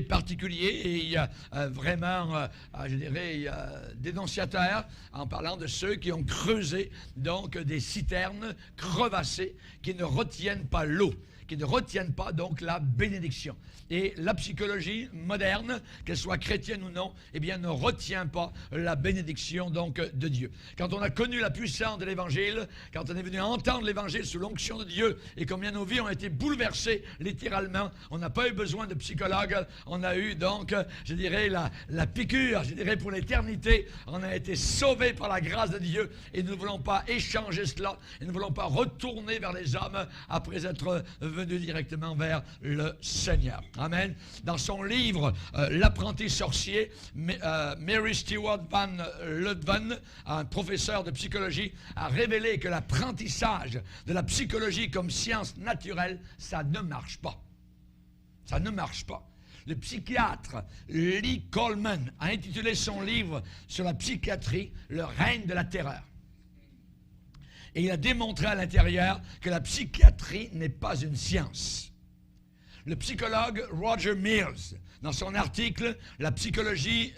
Particulier et il y a vraiment, je dirais, dénonciateurs en parlant de ceux qui ont creusé donc des citernes crevassées qui ne retiennent pas l'eau, qui ne retiennent pas donc la bénédiction. Et la psychologie moderne, qu'elle soit chrétienne ou non, eh bien ne retient pas la bénédiction donc de Dieu. Quand on a connu la puissance de l'Évangile, quand on est venu entendre l'Évangile sous l'onction de Dieu et combien nos vies ont été bouleversées littéralement, on n'a pas eu besoin de psychologue, on a eu donc, je dirais, la piqûre, je dirais pour l'éternité, on a été sauvés par la grâce de Dieu et nous ne voulons pas échanger cela et nous ne voulons pas retourner vers les hommes après être venus directement vers le Seigneur. Amen. Dans son livre L'apprenti sorcier, Mary Stewart Van Ludven, un professeur de psychologie, a révélé que l'apprentissage de la psychologie comme science naturelle, ça ne marche pas. Ça ne marche pas. Le psychiatre Lee Coleman a intitulé son livre sur la psychiatrie « Le règne de la terreur ». Et il a démontré à l'intérieur que la psychiatrie n'est pas une science. Le psychologue Roger Mills, dans son article « La psychologie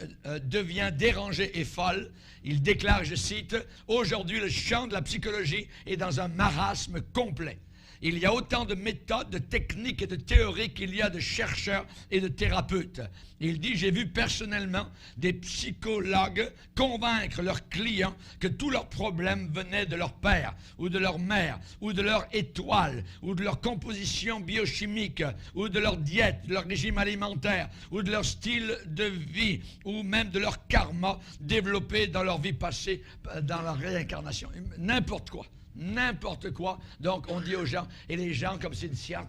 devient dérangée et folle », il déclare, je cite, « Aujourd'hui, le champ de la psychologie est dans un marasme complet. Il y a autant de méthodes, de techniques et de théories qu'il y a de chercheurs et de thérapeutes. » Il dit, j'ai vu personnellement des psychologues convaincre leurs clients que tous leurs problèmes venaient de leur père, ou de leur mère, ou de leur étoile, ou de leur composition biochimique, ou de leur diète, de leur régime alimentaire, ou de leur style de vie, ou même de leur karma développé dans leur vie passée, dans leur réincarnation. N'importe quoi. N'importe quoi. Donc, on dit aux gens, et les gens, comme c'est une science,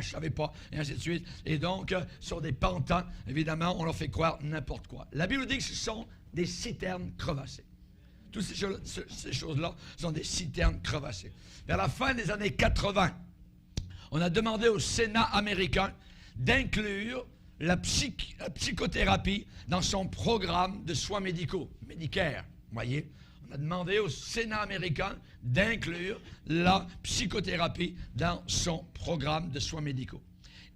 je savais pas, et ainsi de suite. Et donc, sur des pantans, évidemment, on leur fait croire n'importe quoi. La Bible dit que ce sont des citernes crevassées. Toutes ces choses-là sont des citernes crevassées. Vers la fin des années 80, on a demandé au Sénat américain d'inclure la psychothérapie dans son programme de soins médicaux, Medicare, vous voyez. On a demandé au Sénat américain d'inclure la psychothérapie dans son programme de soins médicaux.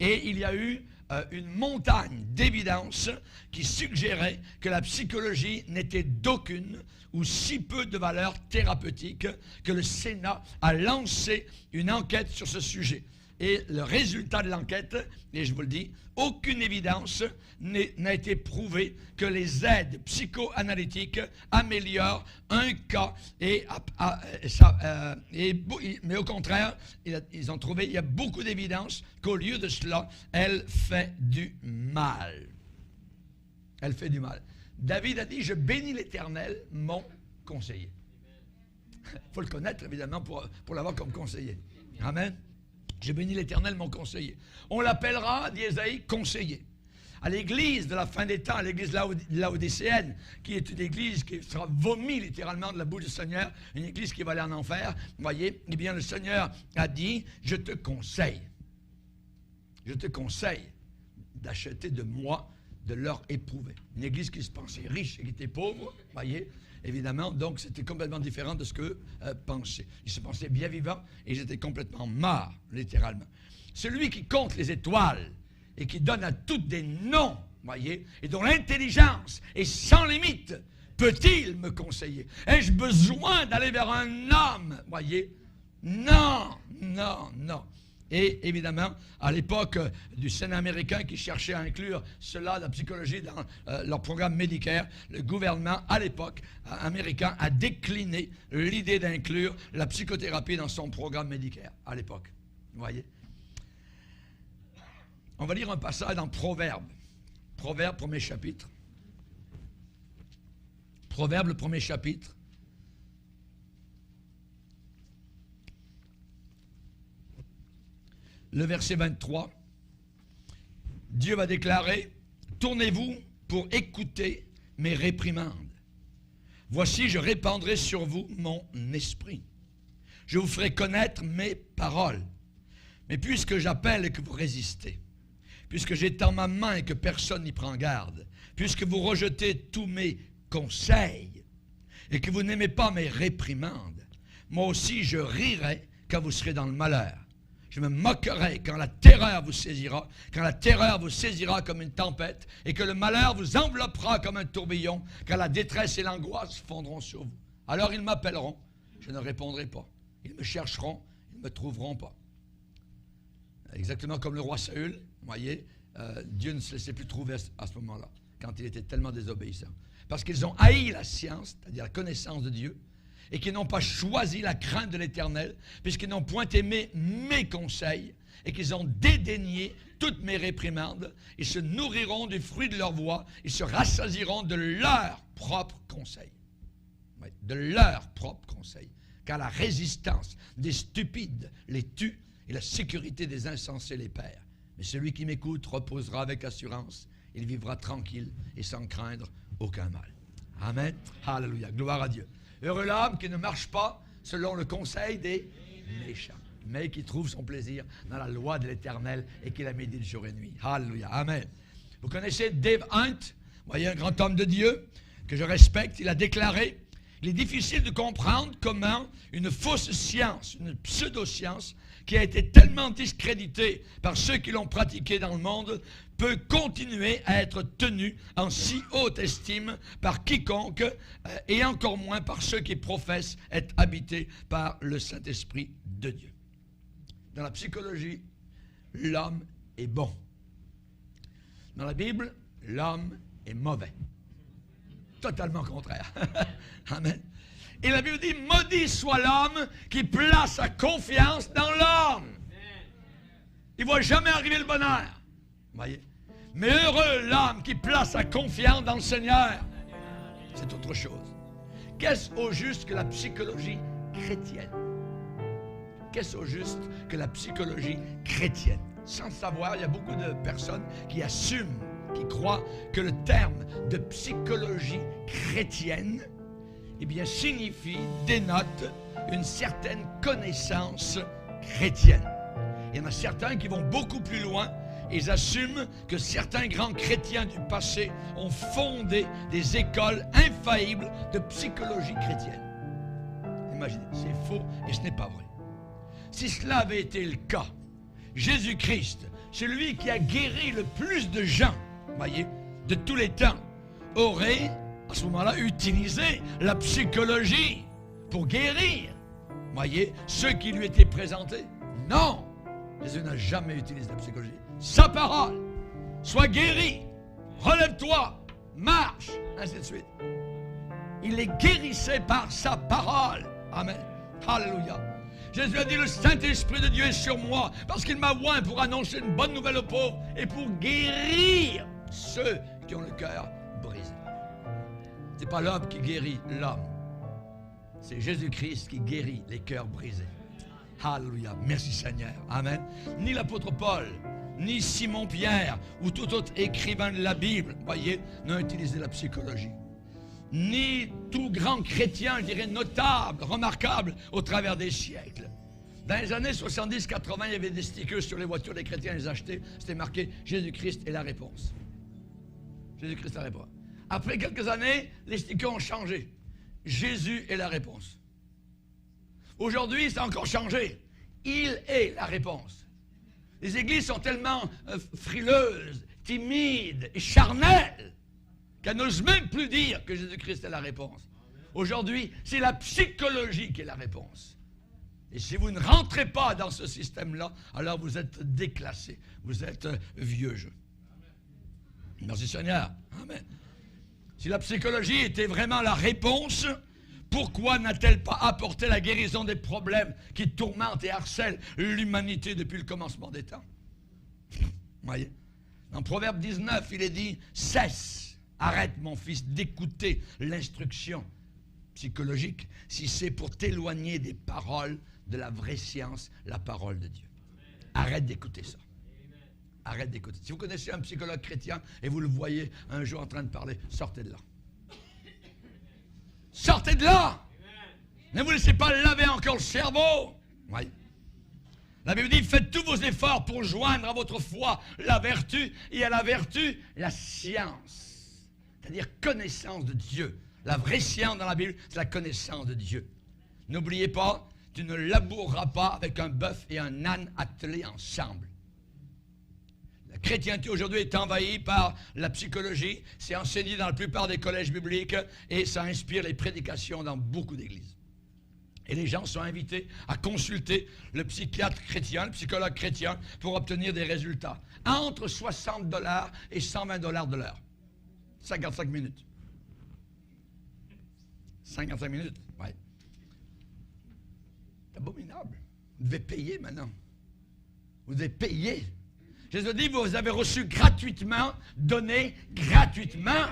Et il y a eu une montagne d'évidence qui suggérait que la psychologie n'était d'aucune ou si peu de valeur thérapeutique que le Sénat a lancé une enquête sur ce sujet. Et le résultat de l'enquête, et je vous le dis, aucune évidence n'a été prouvée que les aides psychoanalytiques améliorent un cas. Mais au contraire, ils ont trouvé, il y a beaucoup d'évidence qu'au lieu de cela, elle fait du mal. Elle fait du mal. David a dit, je bénis l'Éternel, mon conseiller. Il faut le connaître, évidemment, pour l'avoir comme conseiller. Amen. Je bénis l'Éternel, mon conseiller. On l'appellera, dit Ésaïe, conseiller. À l'église de la fin des temps, à l'église laodicéenne, qui est une église qui sera vomie littéralement de la bouche du Seigneur, une église qui va aller en enfer, vous voyez, eh bien le Seigneur a dit, je te conseille d'acheter de moi de l'or éprouvé. Une église qui se pensait riche et qui était pauvre, vous voyez, évidemment, donc c'était complètement différent de ce qu'eux pensaient. Ils se pensaient bien vivants et ils étaient complètement morts, littéralement. Celui qui compte les étoiles et qui donne à toutes des noms, voyez, et dont l'intelligence est sans limite, peut-il me conseiller? Ai-je besoin d'aller vers un homme, voyez? Non, non, non. Et évidemment, à l'époque du Sénat américain qui cherchait à inclure cela, la psychologie, dans leur programme Medicare, le gouvernement, à l'époque, américain, a décliné l'idée d'inclure la psychothérapie dans son programme Medicare, à l'époque. Vous voyez? On va lire un passage dans Proverbes. Proverbes, premier chapitre. Proverbes, le premier chapitre. Le verset 23, Dieu va déclarer, « Tournez-vous pour écouter mes réprimandes. Voici, je répandrai sur vous mon esprit. Je vous ferai connaître mes paroles. Mais puisque j'appelle et que vous résistez, puisque j'étends ma main et que personne n'y prend garde, puisque vous rejetez tous mes conseils et que vous n'aimez pas mes réprimandes, moi aussi je rirai quand vous serez dans le malheur. Je me moquerai quand la terreur vous saisira comme une tempête et que le malheur vous enveloppera comme un tourbillon, quand la détresse et l'angoisse fondront sur vous. Alors ils m'appelleront, je ne répondrai pas. Ils me chercheront, ils ne me trouveront pas. Exactement comme le roi Saül, vous voyez, Dieu ne se laissait plus trouver à ce moment-là, quand il était tellement désobéissant. Parce qu'ils ont haï la science, c'est-à-dire la connaissance de Dieu, et qui n'ont pas choisi la crainte de l'Éternel, puisqu'ils n'ont point aimé mes conseils, et qu'ils ont dédaigné toutes mes réprimandes. Ils se nourriront du fruit de leur voix, ils se rassasieront de leurs propres conseils. Oui, de leurs propres conseils. Car la résistance des stupides les tue, et la sécurité des insensés les perd. Mais celui qui m'écoute reposera avec assurance, il vivra tranquille et sans craindre aucun mal. Amen. Alléluia. Gloire à Dieu. Heureux l'homme qui ne marche pas selon le conseil des méchants, mais qui trouve son plaisir dans la loi de l'Éternel et qui la médite jour et nuit. Alléluia. Amen. Vous connaissez Dave Hunt, vous voyez, un grand homme de Dieu que je respecte. Il a déclaré: il est difficile de comprendre comment une fausse science, une pseudo-science, qui a été tellement discréditée par ceux qui l'ont pratiquée dans le monde, peut continuer à être tenue en si haute estime par quiconque, et encore moins par ceux qui professent être habités par le Saint-Esprit de Dieu. Dans la psychologie, l'homme est bon. Dans la Bible, l'homme est mauvais. Totalement contraire. Amen. Et la Bible dit: maudit soit l'homme qui place sa confiance dans l'homme. Il ne voit jamais arriver le bonheur. Voyez? Mais heureux l'homme qui place sa confiance dans le Seigneur. C'est autre chose. Qu'est-ce au juste que la psychologie chrétienne? Qu'est-ce au juste que la psychologie chrétienne? Sans le savoir, il y a beaucoup de personnes qui assument, qui croient que le terme de psychologie chrétienne, eh bien, signifie, dénote une certaine connaissance chrétienne. Il y en a certains qui vont beaucoup plus loin. Ils assument que certains grands chrétiens du passé ont fondé des écoles infaillibles de psychologie chrétienne. Imaginez, c'est faux et ce n'est pas vrai. Si cela avait été le cas, Jésus-Christ, celui qui a guéri le plus de gens, voyez, de tous les temps, aurait, à ce moment-là, utilisé la psychologie pour guérir, voyez, ceux qui lui étaient présentés. Non, Jésus n'a jamais utilisé la psychologie. Sa parole, sois guéri, relève-toi, marche, ainsi de suite. Il les guérissait par sa parole. Amen. Alléluia. Jésus a dit: le Saint-Esprit de Dieu est sur moi parce qu'il m'a oint pour annoncer une bonne nouvelle aux pauvres et pour guérir ceux qui ont le cœur brisé. Ce n'est pas l'homme qui guérit l'homme. C'est Jésus-Christ qui guérit les cœurs brisés. Alléluia. Merci Seigneur. Amen. Ni l'apôtre Paul, ni Simon-Pierre ou tout autre écrivain de la Bible, voyez, n'a utilisé la psychologie. Ni tout grand chrétien, je dirais, notable, remarquable au travers des siècles. Dans les années 70-80, il y avait des stickers sur les voitures des chrétiens, les achetés, c'était marqué « Jésus-Christ est la réponse ». Jésus-Christ est la réponse. Après quelques années, les stickers ont changé. Jésus est la réponse. Aujourd'hui, ça a encore changé. Il est la réponse. Les églises sont tellement frileuses, timides et charnelles qu'elles n'osent même plus dire que Jésus-Christ est la réponse. Aujourd'hui, c'est la psychologie qui est la réponse. Et si vous ne rentrez pas dans ce système-là, alors vous êtes déclassé, vous êtes vieux jeu. Merci Seigneur. Amen. Si la psychologie était vraiment la réponse, pourquoi n'a-t-elle pas apporté la guérison des problèmes qui tourmentent et harcèlent l'humanité depuis le commencement des temps? Voyez? Dans Proverbe 19, il est dit: cesse, arrête mon fils d'écouter l'instruction psychologique si c'est pour t'éloigner des paroles de la vraie science, la parole de Dieu. Arrête d'écouter ça. Arrête d'écouter. Si vous connaissez un psychologue chrétien et vous le voyez un jour en train de parler, sortez de là. Sortez de là! Ne vous laissez pas laver encore le cerveau. Oui. La Bible dit, faites tous vos efforts pour joindre à votre foi la vertu, et à la vertu, la science. C'est-à-dire connaissance de Dieu. La vraie science dans la Bible, c'est la connaissance de Dieu. N'oubliez pas, tu ne laboureras pas avec un bœuf et un âne attelés ensemble. La chrétienté aujourd'hui est envahie par la psychologie. C'est enseigné dans la plupart des collèges bibliques et ça inspire les prédications dans beaucoup d'églises. Et les gens sont invités à consulter le psychiatre chrétien, le psychologue chrétien, pour obtenir des résultats. Entre 60 $ et 120 $ de l'heure. 55 minutes. 55 minutes, oui. C'est abominable. Vous devez payer maintenant. Vous devez payer. Jésus dit, vous avez reçu gratuitement, donné gratuitement.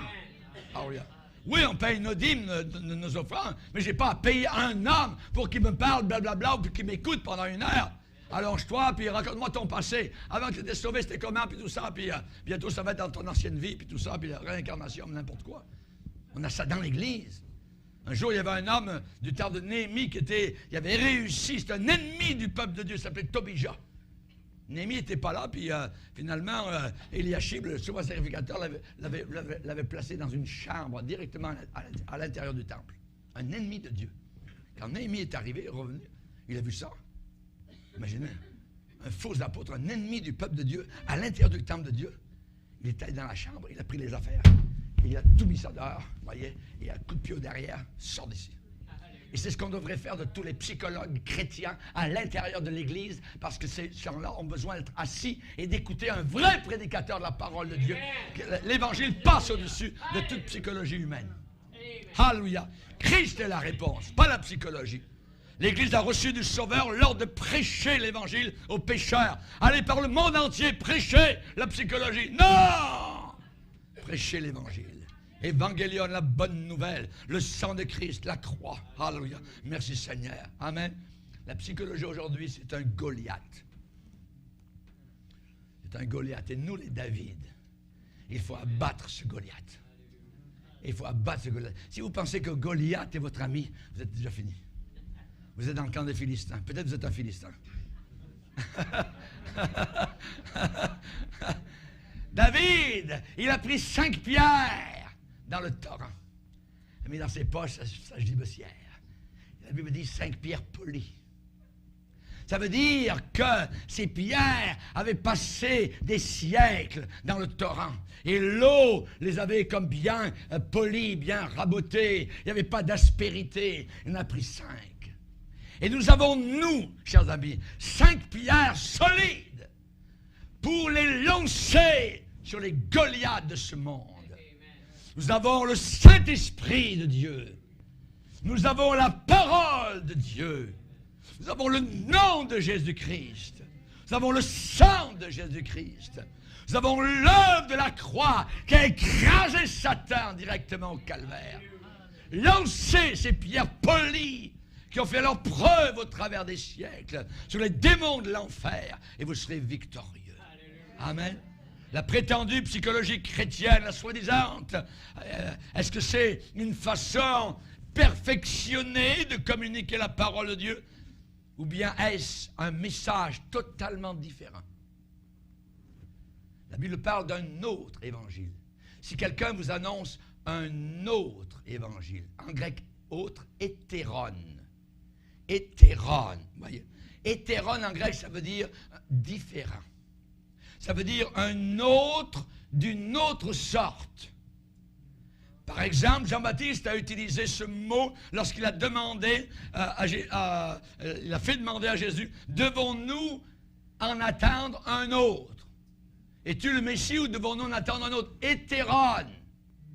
Ah oui. Oui, on paye nos dîmes, nos offrandes, mais je n'ai pas à payer un homme pour qu'il me parle, blablabla, ou pour qu'il m'écoute pendant 1 heure. Allonge-toi, puis raconte-moi ton passé. Avant que tu étais sauvé, c'était comment, puis tout ça, puis bientôt ça va être dans ton ancienne vie, puis tout ça, puis la réincarnation, n'importe quoi. On a ça dans l'Église. Un jour, il y avait un homme du temps de Néhémie il avait réussi, c'était un ennemi du peuple de Dieu, il s'appelait Tobija. Néhémie n'était pas là, puis finalement, Eliashib, le souverain sacrificateur, l'avait placé dans une chambre directement à l'intérieur du temple. Un ennemi de Dieu. Quand Néhémie est arrivé, revenu, il a vu ça. Imaginez, un faux apôtre, un ennemi du peuple de Dieu, à l'intérieur du temple de Dieu. Il est allé dans la chambre, il a pris les affaires, et il a tout mis ça dehors, vous voyez, et un coup de pied au derrière, sort d'ici. Et c'est ce qu'on devrait faire de tous les psychologues chrétiens à l'intérieur de l'Église, parce que ces gens-là ont besoin d'être assis et d'écouter un vrai prédicateur de la parole de Dieu. L'Évangile passe au-dessus de toute psychologie humaine. Alléluia. Christ est la réponse, pas la psychologie. L'Église a reçu du Sauveur l'ordre de prêcher l'Évangile aux pécheurs. Allez par le monde entier, prêcher la psychologie. Non! Prêcher l'Évangile. Évangélion, la bonne nouvelle, le sang de Christ, la croix. Alléluia. Merci Seigneur. Amen. La psychologie aujourd'hui, c'est un Goliath. C'est un Goliath. Et nous, les David, il faut abattre ce Goliath. Il faut abattre ce Goliath. Si vous pensez que Goliath est votre ami, vous êtes déjà fini. Vous êtes dans le camp des Philistins. Peut-être vous êtes un Philistin. David, il a pris 5 pierres dans le torrent. Il a mis dans ses poches sa gibecière. La Bible dit 5 pierres polies. Ça veut dire que ces pierres avaient passé des siècles dans le torrent. Et l'eau les avait comme bien polies, bien rabotées. Il n'y avait pas d'aspérité. Il en a pris 5. Et nous avons, nous, chers amis, 5 pierres solides pour les lancer sur les Goliaths de ce monde. Nous avons le Saint-Esprit de Dieu. Nous avons la parole de Dieu. Nous avons le nom de Jésus-Christ. Nous avons le sang de Jésus-Christ. Nous avons l'œuvre de la croix qui a écrasé Satan directement au calvaire. Lancez ces pierres polies qui ont fait leur preuve au travers des siècles sur les démons de l'enfer et vous serez victorieux. Amen. La prétendue psychologie chrétienne, la soi-disant, est-ce que c'est une façon perfectionnée de communiquer la parole de Dieu? Ou bien est-ce un message totalement différent? La Bible parle d'un autre évangile. Si quelqu'un vous annonce un autre évangile, en grec, autre, hétéron. Hétéron, voyez. Hétéron en grec, ça veut dire différent. Ça veut dire un autre d'une autre sorte. Par exemple, Jean-Baptiste a utilisé ce mot lorsqu'il a demandé, il a fait demander à Jésus, devons-nous en attendre un autre? Es-tu le Messie ou devons-nous en attendre un autre? Hétéron,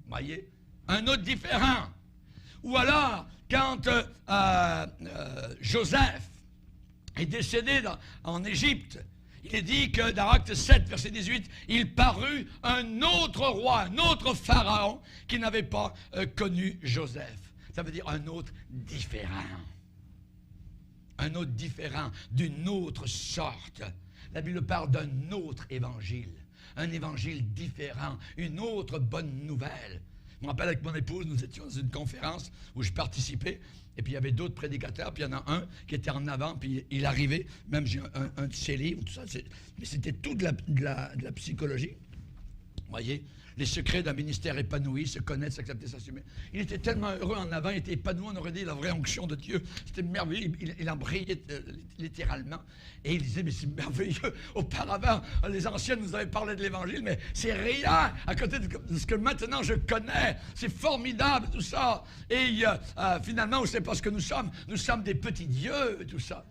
voyez, un autre différent. Ou alors, quand Joseph est décédé en Égypte, il est dit que dans Acte 7, verset 18, il parut un autre roi, un autre pharaon qui n'avait pas connu Joseph. Ça veut dire un autre différent. Un autre différent, d'une autre sorte. La Bible parle d'un autre évangile. Un évangile différent, une autre bonne nouvelle. Je me rappelle avec mon épouse, nous étions dans une conférence où je participais, et puis il y avait d'autres prédicateurs, puis il y en a un qui était en avant, puis il arrivait, même j'ai un de ses livres, tout ça, mais c'était tout de la psychologie. Vous voyez, les secrets d'un ministère épanoui, se connaître, s'accepter, s'assumer. Il était tellement heureux en avant, il était épanoui, on aurait dit la vraie onction de Dieu. C'était merveilleux, il en brillait littéralement. Et il disait, mais c'est merveilleux. Auparavant, les anciens nous avaient parlé de l'Évangile, mais c'est rien à côté de ce que maintenant je connais. C'est formidable, tout ça. Et finalement, on ne sait pas ce que nous sommes. Nous sommes des petits dieux, tout ça.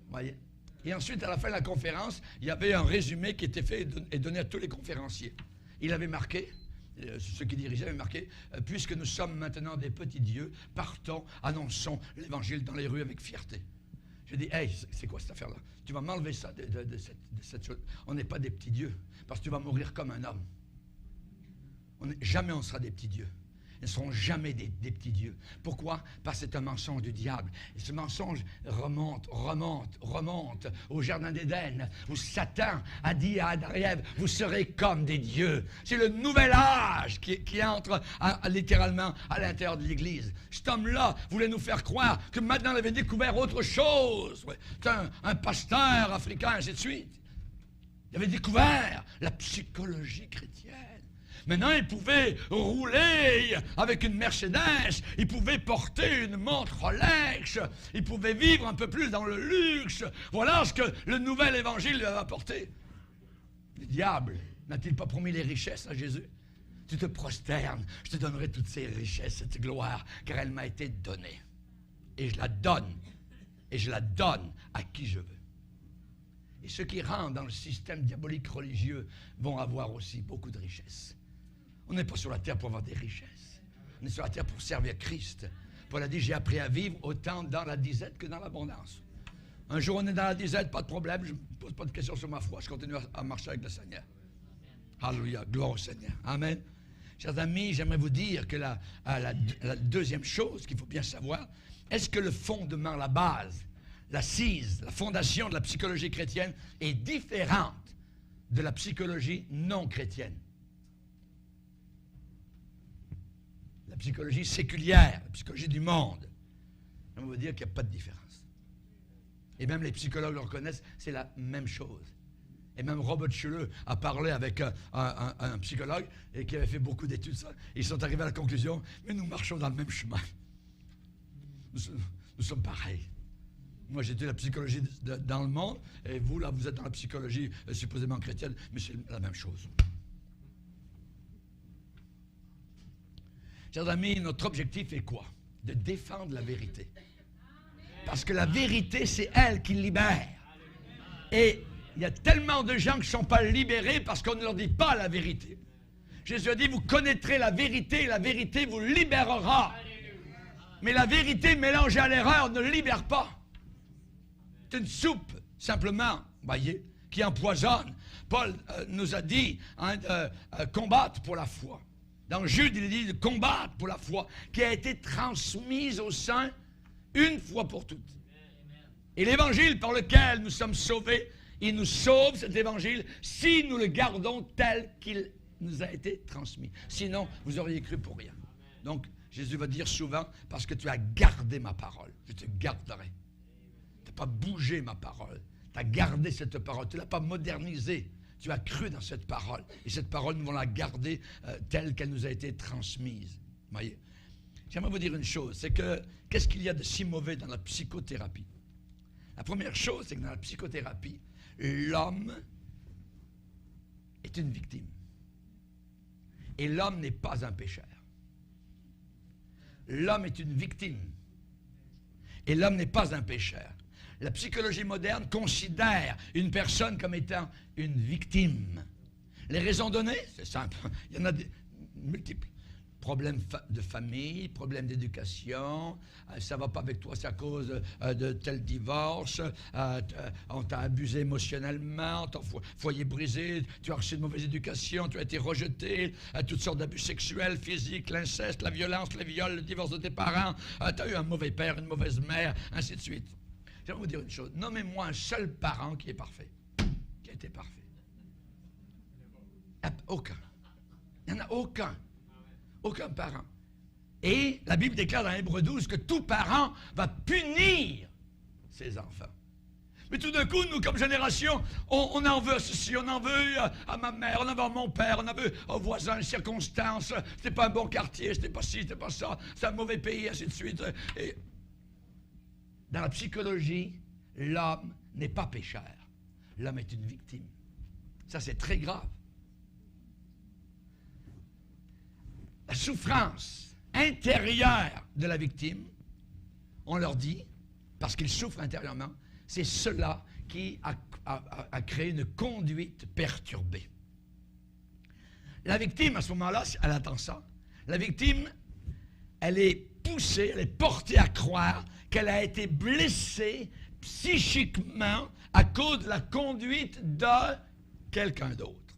Vous voyez? Et ensuite, à la fin de la conférence, il y avait un résumé qui était fait et donné à tous les conférenciers. Il avait marqué, ceux qui dirigeaient avaient marqué, puisque nous sommes maintenant des petits dieux, partons, annonçons l'Évangile dans les rues avec fierté. J'ai dit, hey, c'est quoi cette affaire-là? Tu vas m'enlever ça de cette chose. On n'est pas des petits dieux, parce que tu vas mourir comme un homme. Jamais on sera des petits dieux. Ils ne seront jamais des petits dieux. Pourquoi? Parce que c'est un mensonge du diable. Et ce mensonge remonte au Jardin d'Éden, où Satan a dit à Adam et Ève, vous serez comme des dieux. C'est le nouvel âge qui entre littéralement à l'intérieur de l'Église. Cet homme-là voulait nous faire croire que maintenant il avait découvert autre chose. Ouais. C'est un pasteur africain, ainsi de suite. Il avait découvert la psychologie chrétienne. Maintenant, il pouvait rouler avec une Mercedes, il pouvait porter une montre Rolex, il pouvait vivre un peu plus dans le luxe. Voilà ce que le nouvel évangile lui avait apporté. Le diable n'a-t-il pas promis les richesses à Jésus? Tu te prosternes, je te donnerai toutes ces richesses, cette gloire, car elle m'a été donnée. Et je la donne, à qui je veux. Et ceux qui rentrent dans le système diabolique religieux vont avoir aussi beaucoup de richesses. On n'est pas sur la terre pour avoir des richesses. On est sur la terre pour servir Christ. Paul a dit, j'ai appris à vivre autant dans la disette que dans l'abondance. Un jour, on est dans la disette, pas de problème, je ne me pose pas de questions sur ma foi, je continue à marcher avec le Seigneur. Alléluia, gloire au Seigneur. Amen. Chers amis, j'aimerais vous dire que la deuxième chose qu'il faut bien savoir, est-ce que le fondement, la base, l'assise, la fondation de la psychologie chrétienne est différente de la psychologie non chrétienne? La psychologie séculière, la psychologie du monde. On va dire qu'il n'y a pas de différence. Et même les psychologues le reconnaissent, c'est la même chose. Et même Robert Schuller a parlé avec un psychologue et qui avait fait beaucoup d'études. Ils sont arrivés à la conclusion, mais nous marchons dans le même chemin. Nous sommes pareils. Moi, j'étais la psychologie dans le monde, et vous, là, vous êtes dans la psychologie supposément chrétienne, mais c'est la même chose. Chers amis, notre objectif est quoi? De défendre la vérité. Parce que la vérité, c'est elle qui libère. Et il y a tellement de gens qui ne sont pas libérés parce qu'on ne leur dit pas la vérité. Jésus a dit, vous connaîtrez la vérité et la vérité vous libérera. Mais la vérité mélangée à l'erreur ne libère pas. C'est une soupe, simplement, voyez, qui empoisonne. Paul nous a dit combattre pour la foi. Dans Jude, il dit de combattre pour la foi qui a été transmise aux saints une fois pour toutes. Et l'évangile par lequel nous sommes sauvés, il nous sauve, cet évangile, si nous le gardons tel qu'il nous a été transmis. Sinon, vous auriez cru pour rien. Donc, Jésus va dire souvent, parce que tu as gardé ma parole, je te garderai. Tu n'as pas bougé ma parole. Tu as gardé cette parole. Tu ne l'as pas modernisée. Tu as cru dans cette parole. Et cette parole, nous allons la garder telle qu'elle nous a été transmise. Voyez. J'aimerais vous dire une chose, c'est que qu'est-ce qu'il y a de si mauvais dans la psychothérapie? La première chose, c'est que dans la psychothérapie, l'homme est une victime. Et l'homme n'est pas un pécheur. L'homme est une victime. Et l'homme n'est pas un pécheur. La psychologie moderne considère une personne comme étant une victime. Les raisons données, c'est simple. Il y en a multiples. Problèmes de famille, problèmes d'éducation, ça ne va pas avec toi, c'est à cause de tel divorce, on t'a abusé émotionnellement, ton foyer brisé, tu as reçu de mauvaise éducation, tu as été rejeté, toutes sortes d'abus sexuels, physiques, l'inceste, la violence, le viol, le divorce de tes parents, tu as eu un mauvais père, une mauvaise mère, ainsi de suite. J'aimerais vous dire une chose, nommez-moi un seul parent qui est parfait, qui a été parfait. Aucun. Il n'y en a aucun. Aucun parent. Et la Bible déclare dans Hébreux 12 que tout parent va punir ses enfants. Mais tout d'un coup, nous, comme génération, on en veut à ceci, on en veut à ma mère, on en veut à mon père, on en veut aux voisins, aux circonstances. C'était pas un bon quartier, c'était pas ci, c'était pas ça, c'est un mauvais pays, ainsi de suite. Et dans la psychologie, l'homme n'est pas pécheur. L'homme est une victime. Ça, c'est très grave. La souffrance intérieure de la victime, on leur dit, parce qu'il souffre intérieurement, c'est cela qui a créé une conduite perturbée. La victime, à ce moment-là, elle attend ça. La victime, elle est poussée, elle est portée à croire qu'elle a été blessée psychiquement à cause de la conduite de quelqu'un d'autre.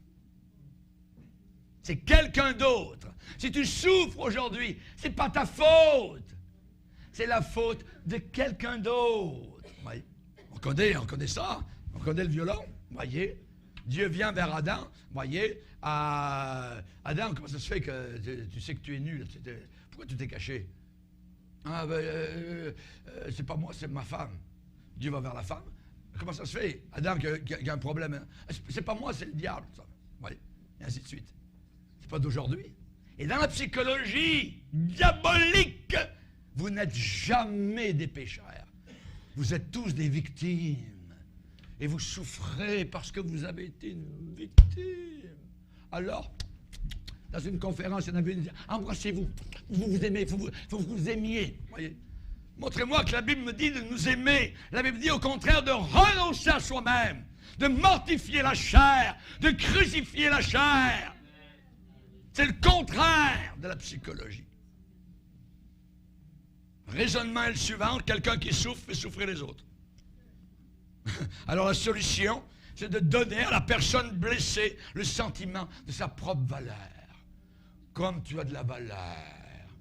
C'est quelqu'un d'autre. Si tu souffres aujourd'hui, ce n'est pas ta faute. C'est la faute de quelqu'un d'autre. Oui. On connaît ça. On connaît le violon. Voyez. Dieu vient vers Adam. Voyez. Adam, comment ça se fait que tu sais que tu es nul? Pourquoi tu t'es caché? Ah, c'est pas moi, c'est ma femme. Dieu va vers la femme. Comment ça se fait? Adam qui a un problème. Hein? C'est pas moi, c'est le diable. Ça. Voyez. Et ainsi de suite. C'est pas d'aujourd'hui. Et dans la psychologie diabolique, vous n'êtes jamais des pécheurs. Vous êtes tous des victimes. Et vous souffrez parce que vous avez été une victime. Alors, dans une conférence, il y en avait une qui disait, embrassez-vous. Vous vous aimez, vous vous aimiez. Voyez. Montrez-moi que la Bible me dit de nous aimer. La Bible dit au contraire de renoncer à soi-même, de mortifier la chair, de crucifier la chair. C'est le contraire de la psychologie. Le raisonnement est le suivant, quelqu'un qui souffre fait souffrir les autres. Alors la solution, c'est de donner à la personne blessée le sentiment de sa propre valeur. Comme tu as de la valeur,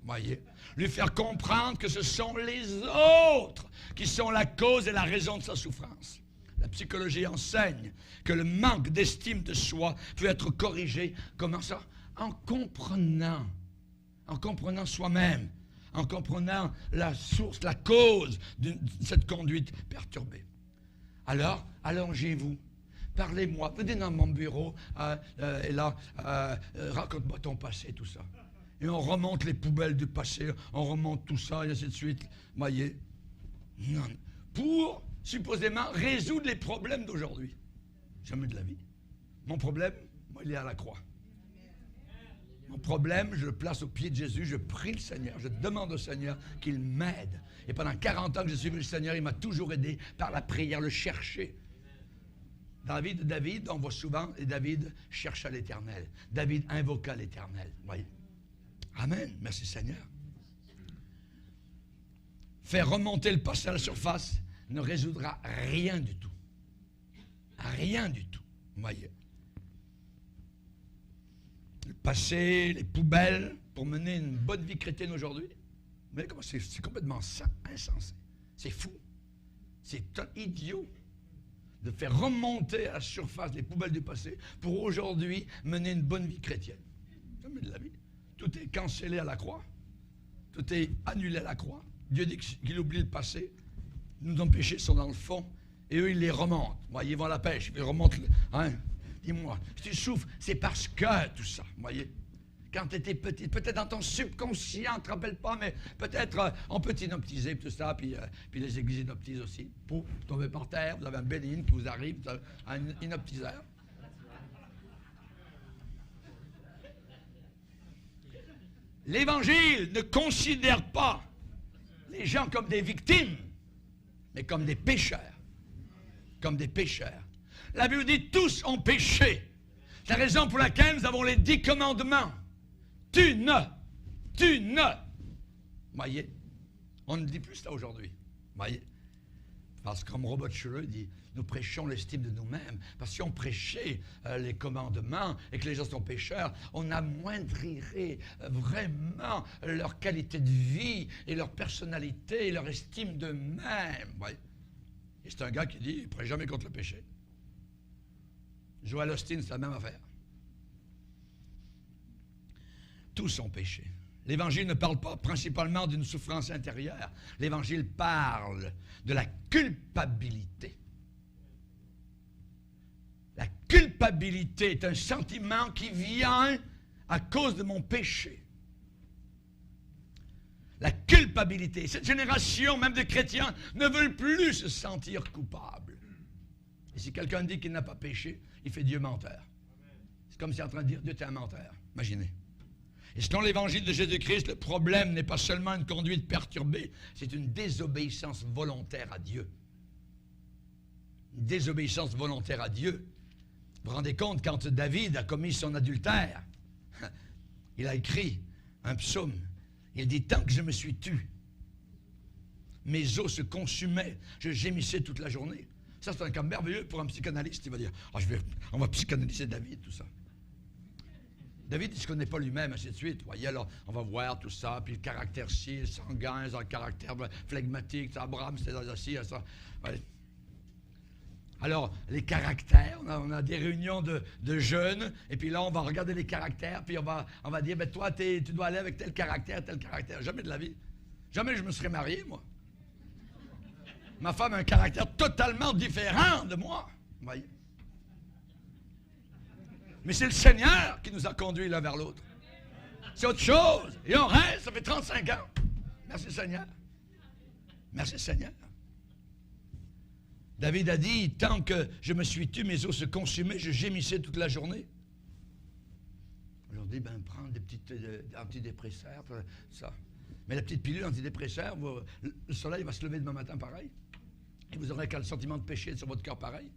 voyez. Lui faire comprendre que ce sont les autres qui sont la cause et la raison de sa souffrance. La psychologie enseigne que le manque d'estime de soi peut être corrigé. Comment ça? En comprenant soi-même, en comprenant la source, la cause de cette conduite perturbée. Alors, allongez-vous, parlez-moi, venez dans mon bureau, et là, raconte-moi ton passé, tout ça. Et on remonte les poubelles du passé, on remonte tout ça, et ainsi de suite. Voyez, non. Pour, supposément, résoudre les problèmes d'aujourd'hui. Jamais de la vie. Mon problème, moi, il est à la croix. Mon problème, je le place au pied de Jésus, je prie le Seigneur, je demande au Seigneur qu'il m'aide. Et pendant 40 ans que j'ai suivi le Seigneur, il m'a toujours aidé par la prière, le chercher. Dans la vie de David, on voit souvent, et David chercha l'Éternel. David invoqua l'Éternel. Voyez. Amen. Merci Seigneur. Faire remonter le passé à la surface ne résoudra rien du tout. Rien du tout. Voyez. Le passé, les poubelles, pour mener une bonne vie chrétienne aujourd'hui. Vous voyez comment c'est complètement insensé. C'est fou. C'est idiot de faire remonter à la surface les poubelles du passé pour aujourd'hui mener une bonne vie chrétienne. Jamais de la vie. Tout est cancellé à la croix. Tout est annulé à la croix. Dieu dit qu'il oublie le passé. Nos péchés sont dans le fond. Et eux, ils les remontent. Voyez, ils vont à la pêche. Ils remontent. Hein? Dis-moi, si tu souffres, c'est parce que tout ça, vous voyez. Quand tu étais petit, peut-être dans ton subconscient, tu ne te rappelles pas, mais peut-être on peut t'inoptiser, tout ça, puis les églises inoptisent aussi. Pour tomber par terre, vous avez un bénigne qui vous arrive, vous avez un inoptiseur. L'Évangile ne considère pas les gens comme des victimes, mais comme des pécheurs. Comme des pécheurs. La Bible dit tous ont péché. C'est la raison pour laquelle nous avons les 10 commandements. Tu ne. Voyez, on ne dit plus ça aujourd'hui. Voyez, parce que comme Robert Schuller dit, nous prêchons l'estime de nous-mêmes. Parce que si on prêchait les commandements et que les gens sont pécheurs, on amoindrirait vraiment leur qualité de vie et leur personnalité et leur estime d'eux-mêmes. Voyez. Et c'est un gars qui dit, il ne prêche jamais contre le péché. Joel Osteen, c'est la même affaire. tout son péché. L'Évangile ne parle pas principalement d'une souffrance intérieure. L'Évangile parle de la culpabilité. La culpabilité est un sentiment qui vient à cause de mon péché. La culpabilité. Cette génération, même de chrétiens, ne veulent plus se sentir coupables. Et si quelqu'un dit qu'il n'a pas péché, il fait Dieu menteur. C'est comme s'il est en train de dire Dieu est un menteur. Imaginez. Et selon l'évangile de Jésus-Christ, le problème n'est pas seulement une conduite perturbée, c'est une désobéissance volontaire à Dieu. Une désobéissance volontaire à Dieu. Vous vous rendez compte, quand David a commis son adultère, il a écrit un psaume. Il dit, tant que je me suis tu, mes os se consumaient, je gémissais toute la journée. Ça, c'est un cas merveilleux pour un psychanalyste. Il va dire, on va psychanalyser David, tout ça. David, il ne se connaît pas lui-même, ainsi de suite. Vous voyez, alors, on va voir tout ça, puis le caractère ci, sanguin, le caractère flegmatique, Abraham, c'était ci, ça. Ouais. Alors, les caractères, on a des réunions de jeunes, et puis là, on va regarder les caractères, puis on va dire, ben toi, tu dois aller avec tel caractère. Jamais de la vie. Jamais je me serais marié, moi. Ma femme a un caractère totalement différent de moi. Vous voyez? Mais c'est le Seigneur qui nous a conduits l'un vers l'autre. C'est autre chose. Et on reste, ça fait 35 ans. Merci Seigneur. Merci Seigneur. David a dit, tant que je me suis tu, mes os se consumaient, je gémissais toute la journée. Aujourd'hui, prends des petits antidépresseurs, ça. Mais la petite pilule antidépresseur, le soleil va se lever demain matin pareil. Et vous aurez qu'un sentiment de péché sur votre cœur pareil.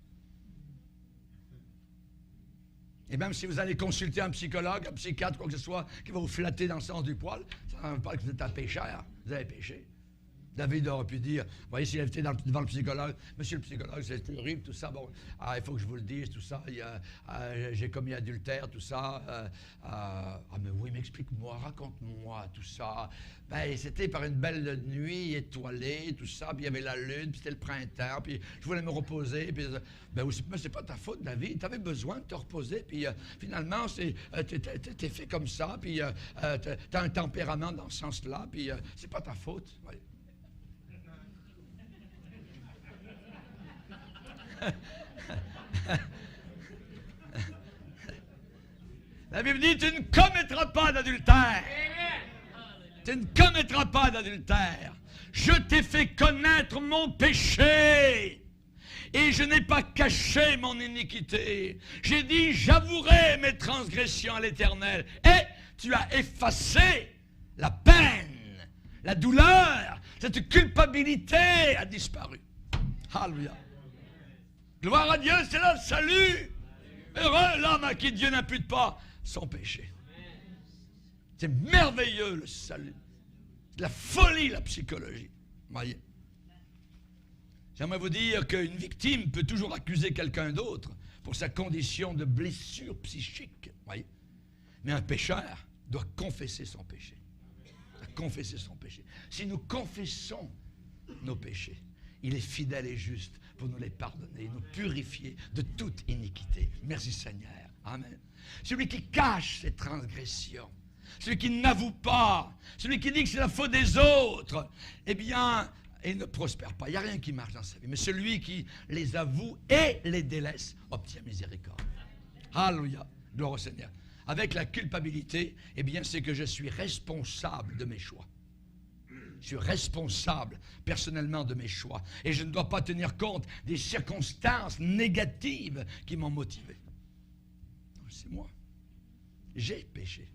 Et même si vous allez consulter un psychologue, un psychiatre, quoi que ce soit, qui va vous flatter dans le sens du poil, ça ne veut pas que vous êtes un pécheur, vous avez péché. David aurait pu dire, vous voyez, s'il avait été devant le psychologue, monsieur le psychologue, c'est terrible, tout ça, bon, il faut que je vous le dise, tout ça, j'ai commis adultère, tout ça, mais oui, mais explique-moi, raconte-moi tout ça. C'était par une belle nuit étoilée, tout ça, puis il y avait la lune, puis c'était le printemps, puis je voulais me reposer, puis mais c'est pas ta faute, David, tu avais besoin de te reposer, puis finalement, t'es fait comme ça, puis t'as un tempérament dans ce sens-là, puis c'est pas ta faute, voyez. La Bible dit, tu ne commettras pas d'adultère. Tu ne commettras pas d'adultère. Je t'ai fait connaître mon péché. Et je n'ai pas caché mon iniquité. J'ai dit, j'avouerai mes transgressions à l'Éternel. Et tu as effacé la peine, la douleur. Cette culpabilité a disparu. Alléluia. Gloire à Dieu, c'est là le salut. Heureux l'homme à qui Dieu n'impute pas son péché. C'est merveilleux le salut. C'est de la folie la psychologie. Voyez. J'aimerais vous dire qu'une victime peut toujours accuser quelqu'un d'autre pour sa condition de blessure psychique. Voyez. Mais un pécheur doit confesser son péché. Confesser son péché. Si nous confessons nos péchés, il est fidèle et juste pour nous les pardonner, nous purifier de toute iniquité. Merci Seigneur. Amen. Celui qui cache ses transgressions, celui qui n'avoue pas, celui qui dit que c'est la faute des autres, eh bien, il ne prospère pas. Il n'y a rien qui marche dans sa vie. Mais celui qui les avoue et les délaisse obtient miséricorde. Alléluia. Gloire au Seigneur. Avec la culpabilité, eh bien, c'est que je suis responsable de mes choix. Je suis responsable personnellement de mes choix. Et je ne dois pas tenir compte des circonstances négatives qui m'ont motivé. C'est moi. J'ai péché.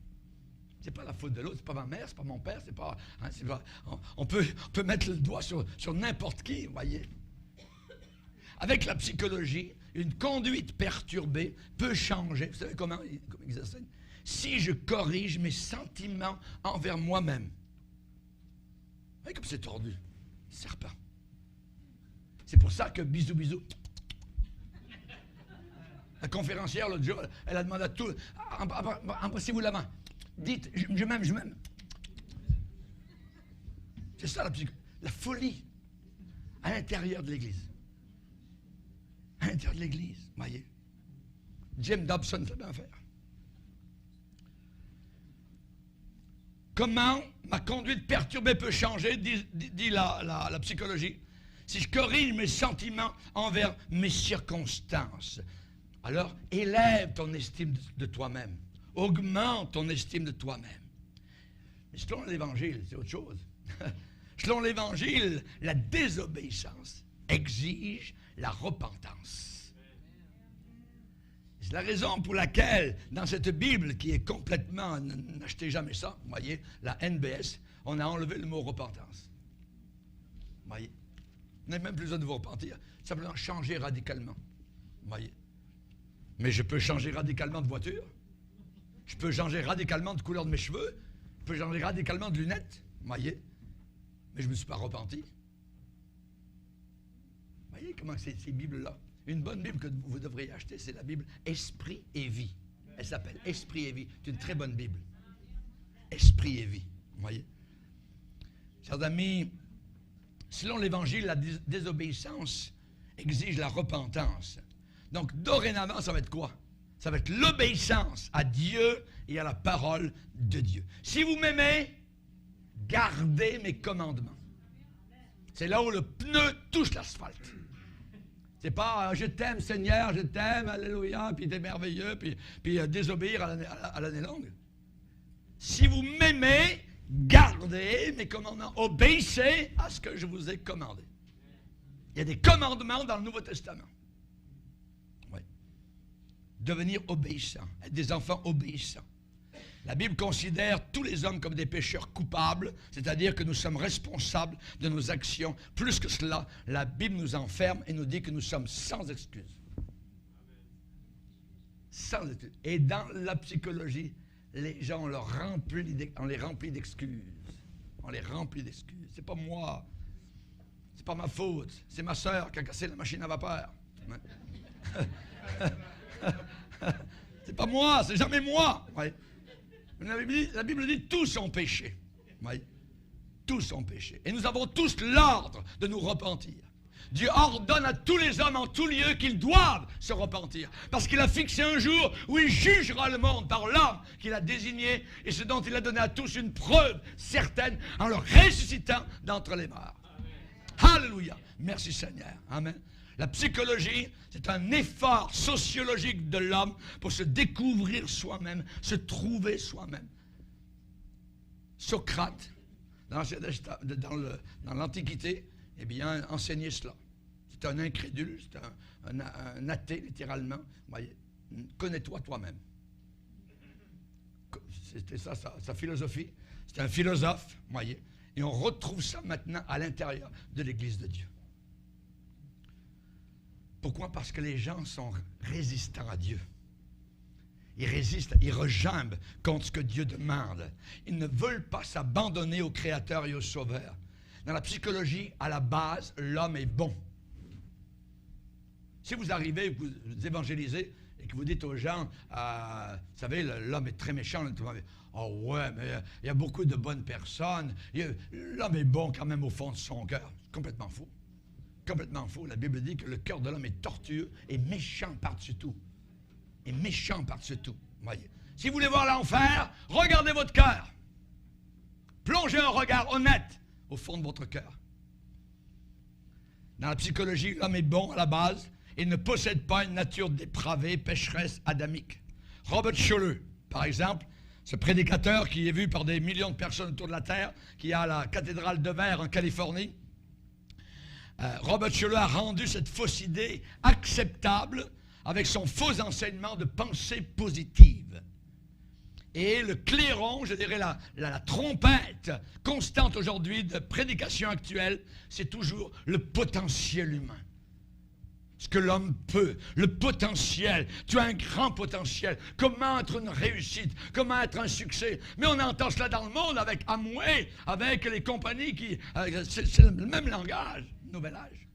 C'est pas la faute de l'autre, c'est pas ma mère, c'est pas mon père, c'est pas... on peut mettre le doigt sur n'importe qui, vous voyez. Avec la psychologie, une conduite perturbée peut changer. Vous savez comment ils enseignent? Si je corrige mes sentiments envers moi-même. Vous voyez comme c'est tordu, serpent. C'est pour ça que bisous, bisous. La conférencière, l'autre jour, elle a demandé à tout. Embrassez-vous la main. Dites, je m'aime. C'est ça la folie à l'intérieur de l'Église. À l'intérieur de l'Église, voyez. Jim Dobson fait bien faire. Comment ma conduite perturbée peut changer, dit la psychologie, si je corrige mes sentiments envers mes circonstances. Alors, élève ton estime de toi-même. Augmente ton estime de toi-même. Mais selon l'Évangile, c'est autre chose. Selon l'Évangile, la désobéissance exige la repentance. C'est la raison pour laquelle, dans cette Bible qui est complètement, n'achetez jamais ça, vous voyez, la NBS, on a enlevé le mot repentance. Vous voyez, vous n'avez même plus besoin de vous repentir, simplement changer radicalement. Vous voyez. Mais je peux changer radicalement de voiture, je peux changer radicalement de couleur de mes cheveux, je peux changer radicalement de lunettes, vous voyez, mais je ne me suis pas repenti. Vous voyez comment c'est ces Bibles-là? Une bonne Bible que vous devriez acheter, c'est la Bible Esprit et Vie. Elle s'appelle Esprit et Vie. C'est une très bonne Bible. Esprit et Vie. Vous voyez? Chers amis, selon l'Évangile, la désobéissance exige la repentance. Donc, dorénavant, ça va être quoi? Ça va être l'obéissance à Dieu et à la parole de Dieu. Si vous m'aimez, gardez mes commandements. C'est là où le pneu touche l'asphalte. C'est pas je t'aime Seigneur, je t'aime, alléluia, puis t'es merveilleux, puis désobéir à l'année longue. Si vous m'aimez, gardez mes commandements, obéissez à ce que je vous ai commandé. Il y a des commandements dans le Nouveau Testament. Oui. Devenir obéissant, être des enfants obéissants. La Bible considère tous les hommes comme des pécheurs coupables, c'est-à-dire que nous sommes responsables de nos actions. Plus que cela, la Bible nous enferme et nous dit que nous sommes sans excuse. Sans excuse. Et dans la psychologie, les gens, on les remplit d'excuses. On les remplit d'excuses. C'est pas moi. C'est pas ma faute. C'est ma sœur qui a cassé la machine à vapeur. C'est pas moi, c'est jamais moi. Ouais. La Bible dit tous ont péché. Oui. Tous ont péché. Et nous avons tous l'ordre de nous repentir. Dieu ordonne à tous les hommes en tout lieu qu'ils doivent se repentir. Parce qu'il a fixé un jour où il jugera le monde par l'homme qu'il a désigné et ce dont il a donné à tous une preuve certaine en le ressuscitant d'entre les morts. Amen. Alléluia. Merci Seigneur. Amen. La psychologie, c'est un effort sociologique de l'homme pour se découvrir soi-même, se trouver soi-même. Socrate, dans l'Antiquité, eh bien, enseignait cela. C'est un incrédule, c'est un athée, littéralement. Vous voyez, connais-toi toi-même. C'était ça, sa philosophie. C'était un philosophe, vous voyez. Et on retrouve ça maintenant à l'intérieur de l'Église de Dieu. Pourquoi? Parce que les gens sont résistants à Dieu. Ils résistent, ils regimbent contre ce que Dieu demande. Ils ne veulent pas s'abandonner au Créateur et au Sauveur. Dans la psychologie, à la base, l'homme est bon. Si vous arrivez, vous évangélisez et que vous dites aux gens, vous savez, l'homme est très méchant, oh ouais, mais il y a beaucoup de bonnes personnes. L'homme est bon quand même au fond de son cœur. Complètement faux. Complètement faux. La Bible dit que le cœur de l'homme est tortueux et méchant par-dessus tout. Et méchant par-dessus tout. Voyez. Si vous voulez voir l'enfer, regardez votre cœur. Plongez un regard honnête au fond de votre cœur. Dans la psychologie, l'homme est bon à la base. Il ne possède pas une nature dépravée, pécheresse, adamique. Robert Schuller, par exemple, ce prédicateur qui est vu par des millions de personnes autour de la terre, qui a la cathédrale de verre en Californie, Robert Schuller a rendu cette fausse idée acceptable avec son faux enseignement de pensée positive. Et le clairon, je dirais la trompette constante aujourd'hui de prédication actuelle, c'est toujours le potentiel humain. Ce que l'homme peut, le potentiel. Tu as un grand potentiel. Comment être une réussite? Comment être un succès? Mais on entend cela dans le monde avec Amway, avec les compagnies qui... c'est le même langage, nouvel âge.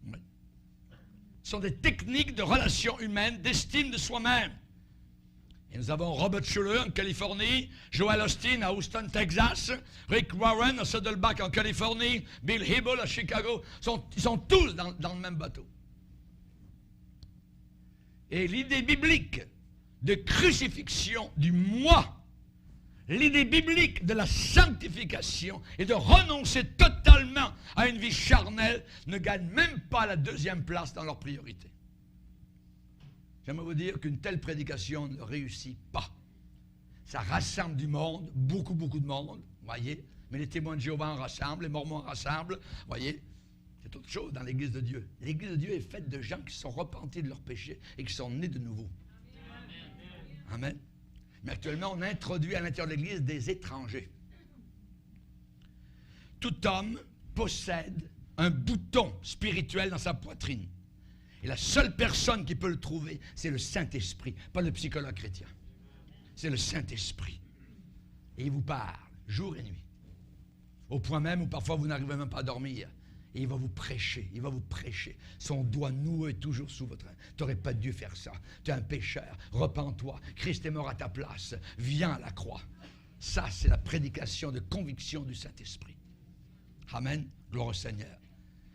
Oui. Ce sont des techniques de relations humaines, d'estime de soi-même. Et nous avons Robert Schuller en Californie, Joel Osteen à Houston, Texas, Rick Warren à Saddleback en Californie, Bill Hybels à Chicago. Ils sont tous dans le même bateau. Et l'idée biblique de crucifixion du moi, l'idée biblique de la sanctification et de renoncer totalement à une vie charnelle ne gagne même pas la deuxième place dans leur priorité. J'aimerais vous dire qu'une telle prédication ne réussit pas. Ça rassemble du monde, beaucoup de monde, voyez. Mais les témoins de Jéhovah en rassemblent, les Mormons en rassemblent, voyez. C'est autre chose dans l'Église de Dieu. L'Église de Dieu est faite de gens qui sont repentis de leurs péchés et qui sont nés de nouveau. Amen. Mais actuellement, on introduit à l'intérieur de l'Église des étrangers. Tout homme possède un bouton spirituel dans sa poitrine. Et la seule personne qui peut le trouver, c'est le Saint-Esprit, pas le psychologue chrétien. C'est le Saint-Esprit. Et il vous parle, jour et nuit. Au point même où parfois vous n'arrivez même pas à dormir. Et il va vous prêcher, il va vous prêcher. Son doigt noueux est toujours sous votre main. Tu n'aurais pas dû faire ça. Tu es un pécheur, repens-toi. Christ est mort à ta place. Viens à la croix. Ça, c'est la prédication de conviction du Saint-Esprit. Amen. Gloire au Seigneur.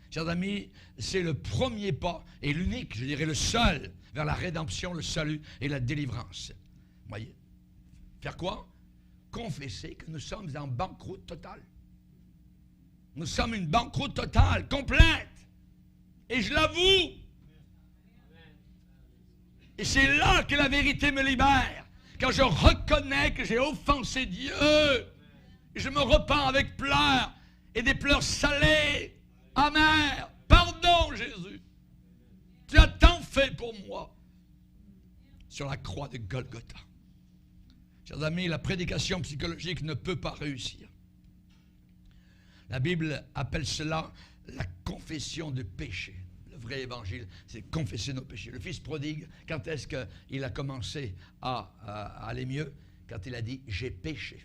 Chers amis, c'est le premier pas et l'unique, je dirais le seul, vers la rédemption, le salut et la délivrance. Voyez. Faire quoi? Confesser que nous sommes en banqueroute totale. Nous sommes une banqueroute totale, complète. Et je l'avoue. Et c'est là que la vérité me libère. Quand je reconnais que j'ai offensé Dieu. Et je me repens avec pleurs. Et des pleurs salées, amères. Pardon, Jésus. Tu as tant fait pour moi. Sur la croix de Golgotha. Chers amis, la prédication psychologique ne peut pas réussir. La Bible appelle cela la confession de péché. Le vrai évangile, c'est confesser nos péchés. Le fils prodigue, quand est-ce qu'il a commencé à aller mieux? Quand il a dit « j'ai péché ».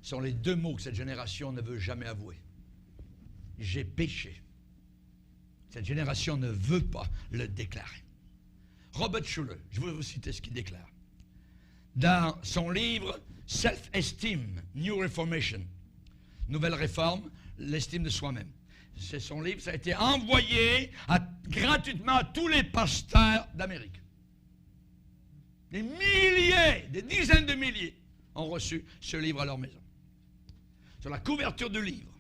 Ce sont les deux mots que cette génération ne veut jamais avouer. J'ai péché. Cette génération ne veut pas le déclarer. Robert Schuller, je vais vous citer ce qu'il déclare. Dans son livre « Self-Esteem, New Reformation », Nouvelle réforme, l'estime de soi-même. C'est son livre, ça a été envoyé gratuitement à tous les pasteurs d'Amérique. Des milliers, des dizaines de milliers ont reçu ce livre à leur maison. Sur la couverture du livre,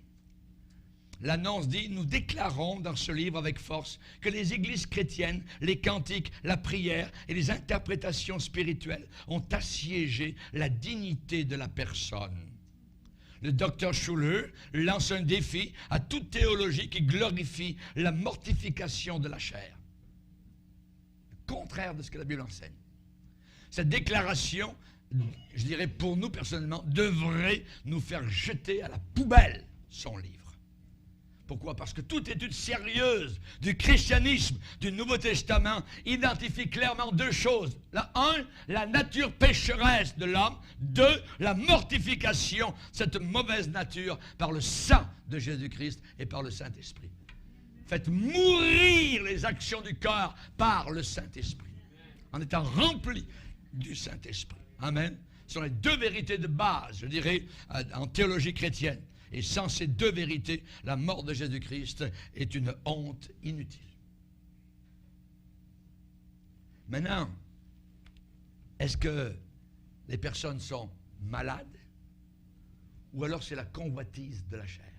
l'annonce dit « Nous déclarons dans ce livre avec force que les églises chrétiennes, les cantiques, la prière et les interprétations spirituelles ont assiégé la dignité de la personne. » Le docteur Schuller lance un défi à toute théologie qui glorifie la mortification de la chair. Le contraire de ce que la Bible enseigne. Cette déclaration, je dirais pour nous personnellement, devrait nous faire jeter à la poubelle son livre. Pourquoi? Parce que toute étude sérieuse du christianisme, du Nouveau Testament, identifie clairement deux choses. La nature pécheresse de l'homme. 2, la mortification, cette mauvaise nature, par le sang de Jésus-Christ et par le Saint-Esprit. Faites mourir les actions du cœur par le Saint-Esprit, en étant remplis du Saint-Esprit. Amen. Ce sont les deux vérités de base, je dirais, en théologie chrétienne. Et sans ces deux vérités, la mort de Jésus-Christ est une honte inutile. Maintenant, est-ce que les personnes sont malades ou alors c'est la convoitise de la chair?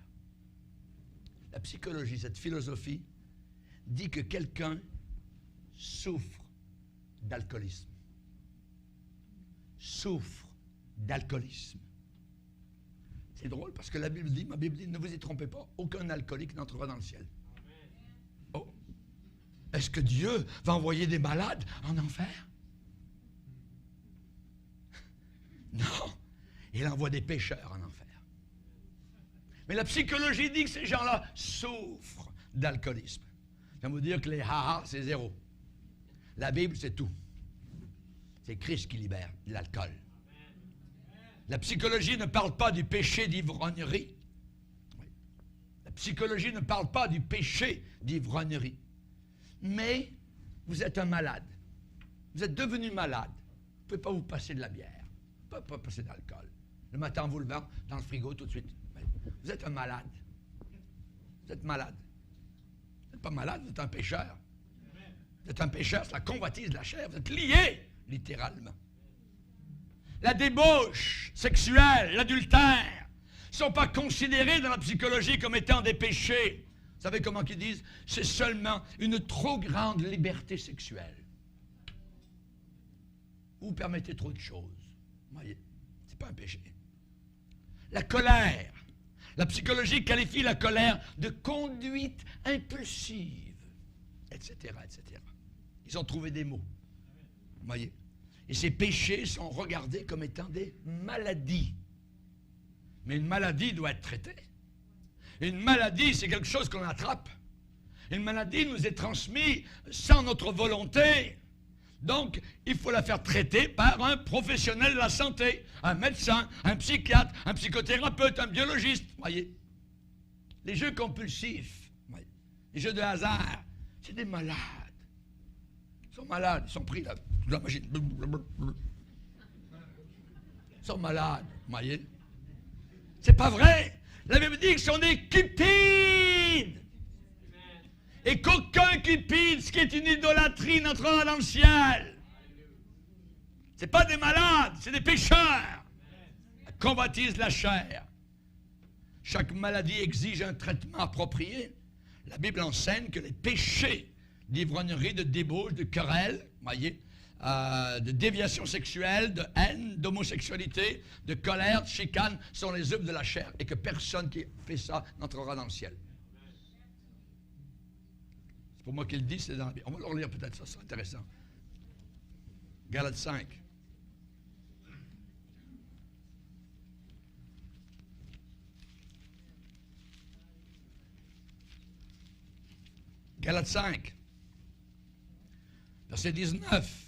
La psychologie, cette philosophie, dit que quelqu'un souffre d'alcoolisme. Souffre d'alcoolisme. C'est drôle parce que la Bible dit, ma Bible dit, ne vous y trompez pas, aucun alcoolique n'entrera dans le ciel. Oh. Est-ce que Dieu va envoyer des malades en enfer? Non. Il envoie des pécheurs en enfer. Mais la psychologie dit que ces gens-là souffrent d'alcoolisme. Ça veut dire que les ha-ha, c'est zéro. La Bible, c'est tout. C'est Christ qui libère l'alcool. La psychologie ne parle pas du péché d'ivrognerie. La psychologie ne parle pas du péché d'ivrognerie. Mais vous êtes un malade. Vous êtes devenu malade. Vous ne pouvez pas vous passer de la bière. Vous ne pouvez pas passer d'alcool. Le matin, en vous levant, dans le frigo tout de suite. Vous êtes un malade. Vous êtes malade. Vous n'êtes pas malade, vous êtes un pécheur. Vous êtes un pécheur, c'est la convoitise de la chair. Vous êtes lié, littéralement. la débauche sexuelle, l'adultère, ne sont pas considérés dans la psychologie comme étant des péchés. Vous savez comment ils disent? C'est seulement une trop grande liberté sexuelle. Vous permettez trop de choses. Vous voyez, c'est pas un péché. La colère. La psychologie qualifie la colère de conduite impulsive, etc., etc. Ils ont trouvé des mots. Vous voyez? Et ces péchés sont regardés comme étant des maladies. Mais une maladie doit être traitée. Une maladie, c'est quelque chose qu'on attrape. Une maladie nous est transmise sans notre volonté. Donc, il faut la faire traiter par un professionnel de la santé, un médecin, un psychiatre, un psychothérapeute, un biologiste. Voyez, les jeux compulsifs, voyez, les jeux de hasard, c'est des malades. Ils sont malades, ils sont pris là, dans la machine. Ils sont malades, voyez. C'est pas vrai. La Bible dit qu'ils sont des cupides. Et qu'aucun cupide, ce qui est une idolâtrie, n'entrera dans le ciel. Ce n'est pas des malades, c'est des pécheurs. La convoitise de la chair. Chaque maladie exige un traitement approprié. La Bible enseigne que les péchés d'ivrognerie, de débauche, de querelle, voyez, de déviation sexuelle, de haine, d'homosexualité, de colère, de chicane, sont les œuvres de la chair et que personne qui fait ça n'entrera dans le ciel. C'est pour moi qu'il le dit, c'est dans la Bible. On va le relire peut-être, ça sera intéressant. Galates 5. Galates 5. Verset 19.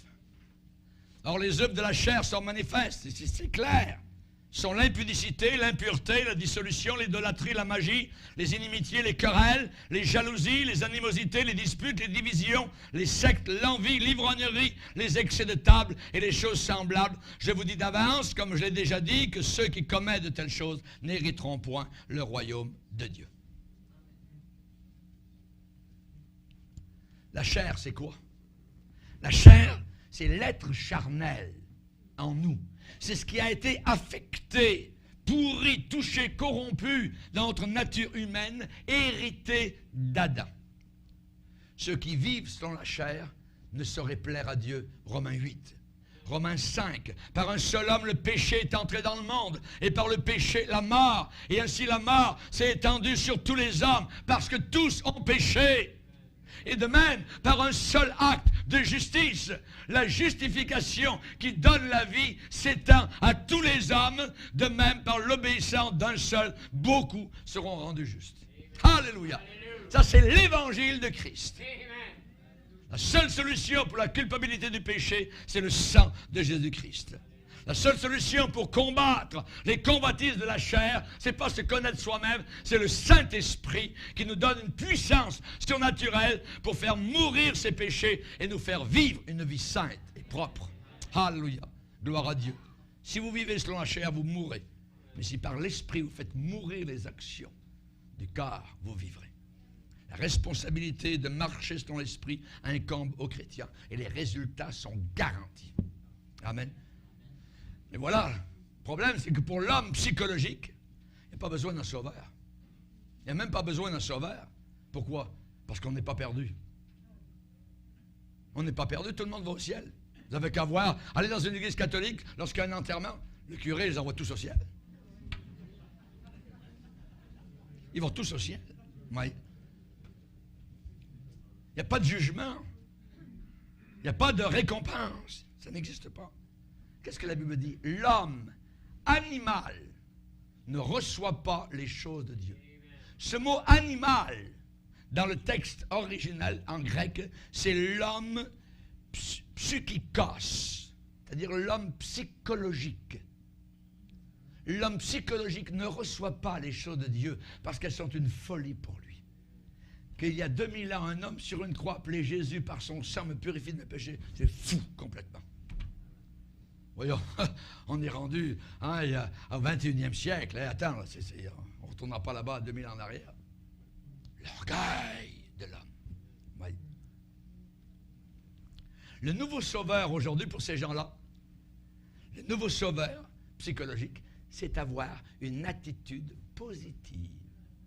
Or, les œuvres de la chair sont manifestes, c'est clair. Sont l'impudicité, l'impureté, la dissolution, l'idolâtrie, la magie, les inimitiés, les querelles, les jalousies, les animosités, les disputes, les divisions, les sectes, l'envie, l'ivrognerie, les excès de table et les choses semblables. Je vous dis d'avance, comme je l'ai déjà dit, que ceux qui commettent de telles choses n'hériteront point le royaume de Dieu. La chair, c'est quoi? La chair, c'est l'être charnel en nous. C'est ce qui a été affecté, pourri, touché, corrompu dans notre nature humaine, hérité d'Adam. Ceux qui vivent selon la chair ne sauraient plaire à Dieu. Romains 8. Romains 5. Par un seul homme, le péché est entré dans le monde, et par le péché, la mort. Et ainsi la mort s'est étendue sur tous les hommes, parce que tous ont péché. Et de même, par un seul acte de justice, la justification qui donne la vie s'étend à tous les hommes. De même, par l'obéissance d'un seul, beaucoup seront rendus justes. Alléluia! Ça, c'est l'évangile de Christ. La seule solution pour la culpabilité du péché, c'est le sang de Jésus-Christ. La seule solution pour combattre les convoitises de la chair, c'est pas se connaître soi-même, c'est le Saint-Esprit qui nous donne une puissance surnaturelle pour faire mourir ses péchés et nous faire vivre une vie sainte et propre. Alléluia. Gloire à Dieu. Si vous vivez selon la chair, vous mourrez. Mais si par l'Esprit vous faites mourir les actions du corps, vous vivrez. La responsabilité de marcher selon l'Esprit incombe aux chrétiens et les résultats sont garantis. Amen. Mais voilà, le problème, c'est que pour l'homme psychologique, il n'y a pas besoin d'un sauveur. Il n'y a même pas besoin d'un sauveur. Pourquoi? Parce qu'on n'est pas perdu. On n'est pas perdu, tout le monde va au ciel. Vous n'avez qu'à voir, aller dans une église catholique, lorsqu'il y a un enterrement, le curé les envoie tous au ciel. Ils vont tous au ciel. Oui. Il n'y a pas de jugement. Il n'y a pas de récompense. Ça n'existe pas. Qu'est-ce que la Bible dit? L'homme animal ne reçoit pas les choses de Dieu. Ce mot animal, dans le texte original en grec, c'est l'homme psychikos, c'est-à-dire l'homme psychologique. L'homme psychologique ne reçoit pas les choses de Dieu parce qu'elles sont une folie pour lui. Qu'il y a 2000 ans, un homme sur une croix appelé Jésus par son sang me purifie de mes péchés, c'est fou complètement. Voyons, on est rendu au 21e siècle. Attends, on ne retournera pas là-bas 2000 ans en arrière. L'orgueil de l'homme. Oui. Le nouveau sauveur aujourd'hui pour ces gens-là, Le nouveau sauveur psychologique, c'est avoir une attitude positive.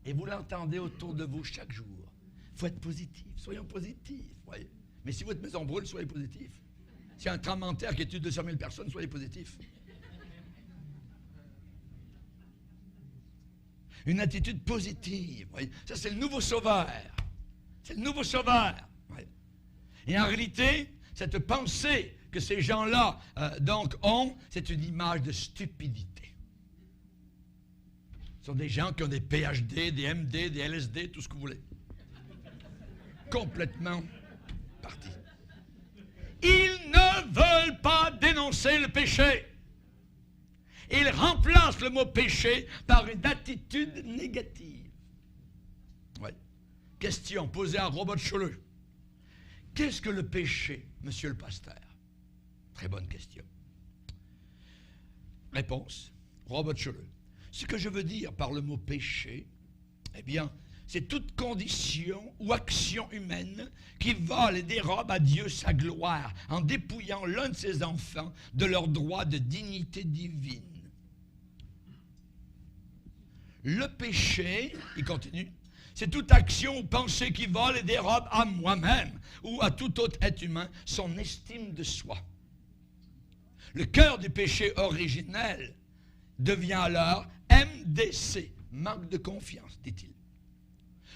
Et vous l'entendez autour de vous chaque jour. Il faut être positif. Soyons positifs. Voyez. Mais si votre maison brûle, soyez positif. S'il y a un tremblement de terre qui tue 200 000 personnes, soyez positif. Une attitude positive. Voyez. Ça, c'est le nouveau sauveur. C'est le nouveau sauveur. Voyez. Et en réalité, cette pensée que ces gens-là donc ont, c'est une image de stupidité. Ce sont des gens qui ont des PhD, des MD, des LSD, tout ce que vous voulez. Complètement partis. Ils ne veulent pas dénoncer le péché. Ils remplacent le mot péché par une attitude négative. Ouais. Question posée à Robert Schuller. Qu'est-ce que le péché, monsieur le pasteur? Très bonne question. Réponse, Robert Schuller. Ce que je veux dire par le mot péché, eh bien, c'est toute condition ou action humaine qui vole et dérobe à Dieu sa gloire en dépouillant l'un de ses enfants de leur droit de dignité divine. Le péché, il continue, c'est toute action ou pensée qui vole et dérobe à moi-même ou à tout autre être humain son estime de soi. Le cœur du péché originel devient alors MDC, manque de confiance, dit-il.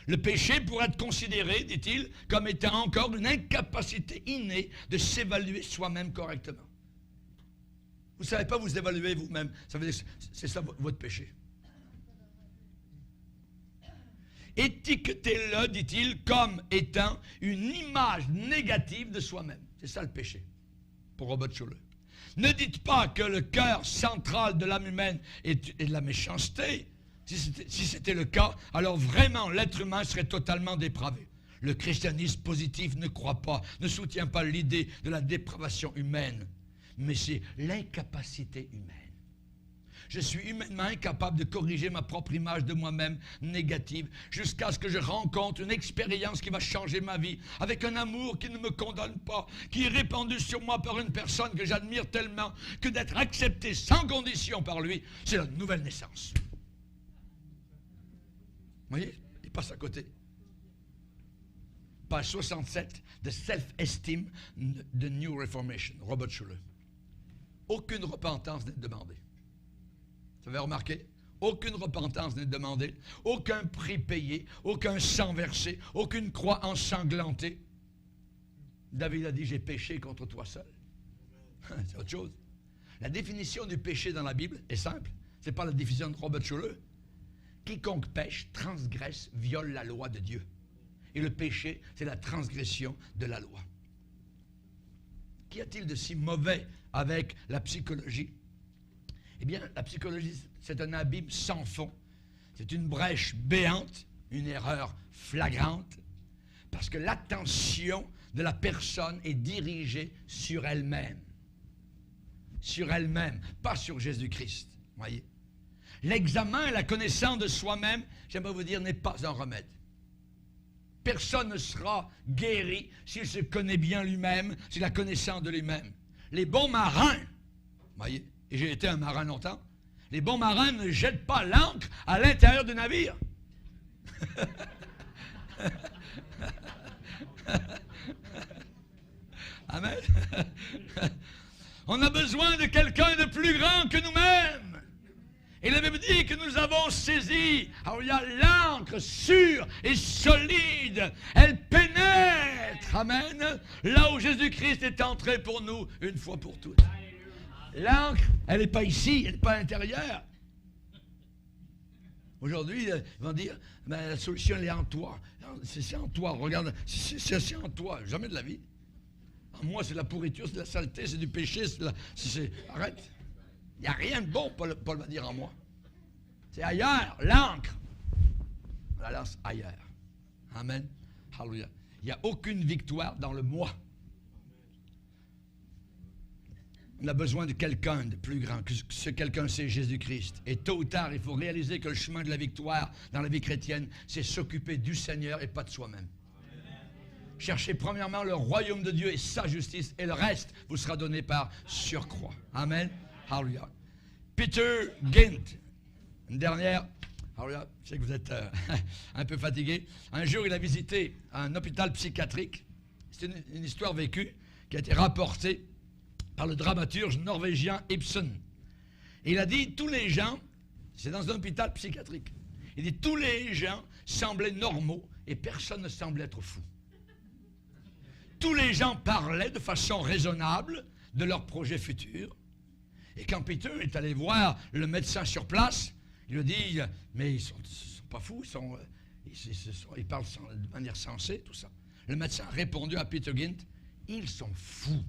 Le péché pourrait être considéré, dit-il, comme étant encore une incapacité innée de s'évaluer soi-même correctement. Vous ne savez pas vous évaluer vous-même. Ça veut dire que c'est ça votre péché. Étiquetez-le, dit-il, comme étant une image négative de soi-même. C'est ça le péché, pour Robert Schuller. Ne dites pas que le cœur central de l'âme humaine est de la méchanceté. Si c'était le cas, alors vraiment l'être humain serait totalement dépravé. Le christianisme positif ne croit pas, ne soutient pas l'idée de la dépravation humaine, mais c'est l'incapacité humaine. Je suis humainement incapable de corriger ma propre image de moi-même négative jusqu'à ce que je rencontre une expérience qui va changer ma vie avec un amour qui ne me condamne pas, qui est répandu sur moi par une personne que j'admire tellement que d'être accepté sans condition par lui, c'est la nouvelle naissance. Vous voyez, il passe à côté. Page 67 de Self-Esteem de New Reformation, Robert Schuller. Aucune repentance n'est demandée. Vous avez remarqué? Aucune repentance n'est demandée, aucun prix payé, aucun sang versé, aucune croix ensanglantée. David a dit, j'ai péché contre toi seul. C'est autre chose. La définition du péché dans la Bible est simple. Ce n'est pas la définition de Robert Schuller. Quiconque pêche, transgresse, viole la loi de Dieu. Et le péché, c'est la transgression de la loi. Qu'y a-t-il de si mauvais avec la psychologie? Eh bien, la psychologie, c'est un abîme sans fond. C'est une brèche béante, une erreur flagrante, parce que l'attention de la personne est dirigée sur elle-même. Sur elle-même, pas sur Jésus-Christ. Voyez? L'examen et la connaissance de soi-même, j'aimerais vous dire, n'est pas un remède. Personne ne sera guéri s'il se connaît bien lui-même, s'il a connaissance de lui-même. Les bons marins, voyez, et j'ai été un marin longtemps, les bons marins ne jettent pas l'ancre à l'intérieur du navire. Amen. On a besoin de quelqu'un de plus grand que nous-mêmes. Et la Bible dit que nous avons saisi. Alors il y a l'encre sûre et solide. Elle pénètre. Amen. Là où Jésus-Christ est entré pour nous une fois pour toutes. L'encre, elle n'est pas ici, elle n'est pas à l'intérieur. Aujourd'hui, ils vont dire, ben, la solution, elle est en toi. C'est en toi, regarde, c'est en toi, jamais de la vie. En moi, c'est de la pourriture, c'est de la saleté, c'est du péché, arrête. Il n'y a rien de bon, Paul va dire en moi. C'est ailleurs, l'encre. On la lance ailleurs. Amen. Hallelujah. Il n'y a aucune victoire dans le moi. On a besoin de quelqu'un de plus grand, que ce quelqu'un c'est Jésus-Christ. Et tôt ou tard, il faut réaliser que le chemin de la victoire dans la vie chrétienne, c'est s'occuper du Seigneur et pas de soi-même. Cherchez premièrement le royaume de Dieu et sa justice, et le reste vous sera donné par surcroît. Amen. Hallelujah. Peter Gint, une dernière. Hallelujah. Je sais que vous êtes un peu fatigué. Un jour, il a visité un hôpital psychiatrique. C'est une histoire vécue qui a été rapportée par le dramaturge norvégien Ibsen. Et il a dit, tous les gens, c'est dans un hôpital psychiatrique, il dit, tous les gens semblaient normaux et personne ne semblait être fou. Tous les gens parlaient de façon raisonnable de leurs projets futurs. Et quand Peter est allé voir le médecin sur place, il lui dit, mais ils sont pas fous, ils parlent de manière sensée, tout ça. Le médecin a répondu à Peter Gint, ils sont fous.